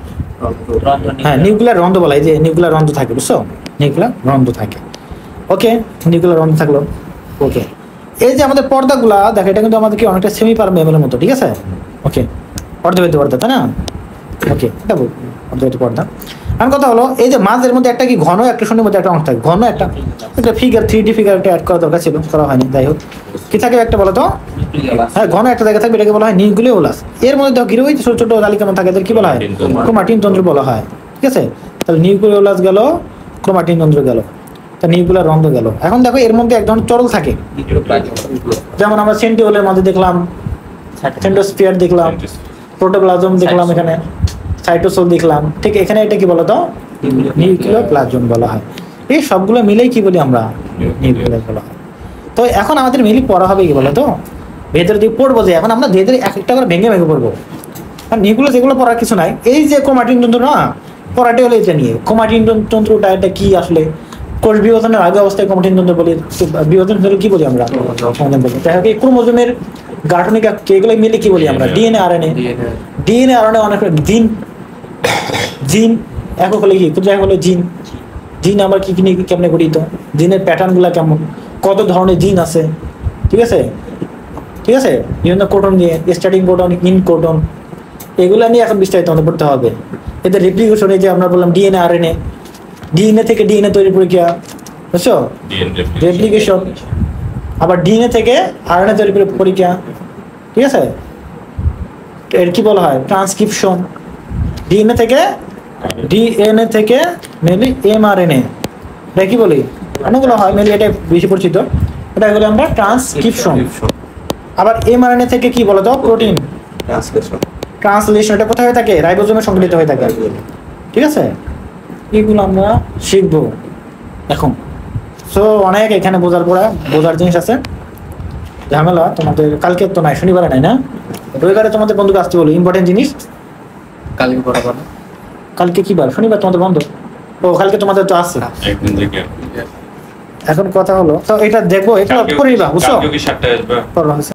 হ্যাঁ, নিউক্লিয়ার রন্ধ্র বলা হয়, যে নিউক্লিয়ার রন্ধ্র থাকে, বুঝছো? নিউক্লিয়ার রন্ধ্র থাকে, ওকে। নিউক্লিয়ার রন্ধ্র থাকলো, ওকে। এই যে আমাদের পর্দাগুলা দেখো, এটা কিন্তু আমাদের কি অনেকটা সেমি পারমেবলের মতো, ঠিক আছে, ওকে। অর্ধবৃত্ত পর্দা, তাই না? ওকে, এটা অর্ধবৃত্ত পর্দা। আমার কথা হলো, এই যে মাঝের মধ্যে একটা কি ঘন একটা শূন্যের মধ্যে একটা অংশ থাকে, ঘন একটা ফিগার, 3D ফিগার একটা অ্যাড করা দরকার ছিল, করা হয়নি, যাই হোক। কি থাকে একটা বলো তো? হ্যাঁ, ঘন একটা জায়গা থাকবে, এটাকে বলা হয় নিউক্লিওলাস। এর মধ্যে দেখো গিরে ওই ছোট ছোট তালিকা থাকে, এদের কি বলা হয়? ক্রোমাটিন তন্ত্র বলা হয়, ঠিক আছে। তাহলে নিউক্লিওলাস গেল, ক্রোমাটিন তন্ত্র গেল, তা নিউক্লিয়ার রন্ধ্র গেল। এখন দেখো এর মধ্যে এক ধরনের তরল থাকে, যেমন আমরা সেন্টিওলের মধ্যে দেখলাম, সেন্টোস্ফিয়ার দেখলাম, প্রোটোপ্লাজম দেখলাম, এখানে সাইটোসোল দেখলাম, ঠিক এখানে এটা কি বলতো? নিউক্লিওপ্লাজম বলা হয়। এই সবগুলো মিলেই কি বলি আমরা? নিউক্লিয়াস বলা হয়। তো এখন আমাদের মিলি পড়া হবে কি বলতো? ভেতরে দিয়ে পড়বো, যে এখন আমরা ভেতরে এক একটা করে ভেঙে ভেঙে পড়বো। আর নিউক্লিয়াস এগুলো পড়ার কিছু নাই। এই যে ক্রোমাটিন তন্ত্র না, পড়াটি হলো এটা নিয়ে। ক্রোমাটিন তন্ত্রটা এটা কি আসলে? কোষ বিভাজনের আগে অবস্থায় ক্রোমাটিন তন্ত্র বলি, বিভাজন হলে কি বলি আমরা? তাই হোক, এই ক্রোমোজোমের গাঠনিক এগুলো মিলে কি বলি আমরা? DNA, RNA. ডিএনএ, আরএনএ অনেক জিন, জিন একক হলে কি কোথায় হলো? জিন। জিন আমরা কি কি নিয়ে কেমনে গঠিত, জিনের প্যাটার্ন গুলা কেমন, কত ধরনের জিন আছে, ঠিক আছে, ঠিক আছে। বিভিন্ন কোডন নিয়ে, স্টার্টিং কোডন, ইন কোডন, এগুলা নিয়ে এখন বিস্তারিত আমাদের পড়তে হবে। এদের রেপ্লিকেশন, এই যে আমরা বললাম ডিএনএ, আরএনএ, ডিএনএ থেকে ডিএনএ তৈরি প্রক্রিয়া, বুঝছো? রেপ্লিকেশন। আবার ডিএনএ থেকে আরএনএ তৈরি প্রক্রিয়া, ঠিক আছে। এর কি বলা হয়? ট্রান্সক্রিপশন। ডিএনএ থেকে মেনলি এমআরএনএ, এটা কি বলি? অনেকগুলো হয়, মেনলি এটা বেশি পরিচিত, এটা হলো আমরা ট্রান্সক্রিপশন। আবার এমআরএনএ থেকে কি বলতো? Protein translation. এটা কোথায় হয়ে থাকে? রাইবোজোমে সংগঠিত হয়ে থাকে, ঠিক আছে। এগুলো আমরা শিখবো এখন। সো অনেক এখানে বোঝার জিনিস আছে। ঝামেলা তোমাদের কালকে তো নাই, শনিবারে নাই না, রবিবারে তোমাদের বন্ধুকে আসতে বলো, ইম্পর্টেন্ট জিনিস। কালকে পড়াবো না, কালকে কি বার? শনিবার তোমাদের বন্ধ? ও, কালকে তোমাদের তো আছে। একদিন থেকে এখন কথা হলো, তো এটা দেখবো, এটা করে নিবা, বুঝছো? কালকে কি 7টায় আসবে? পড়া হয়েছে।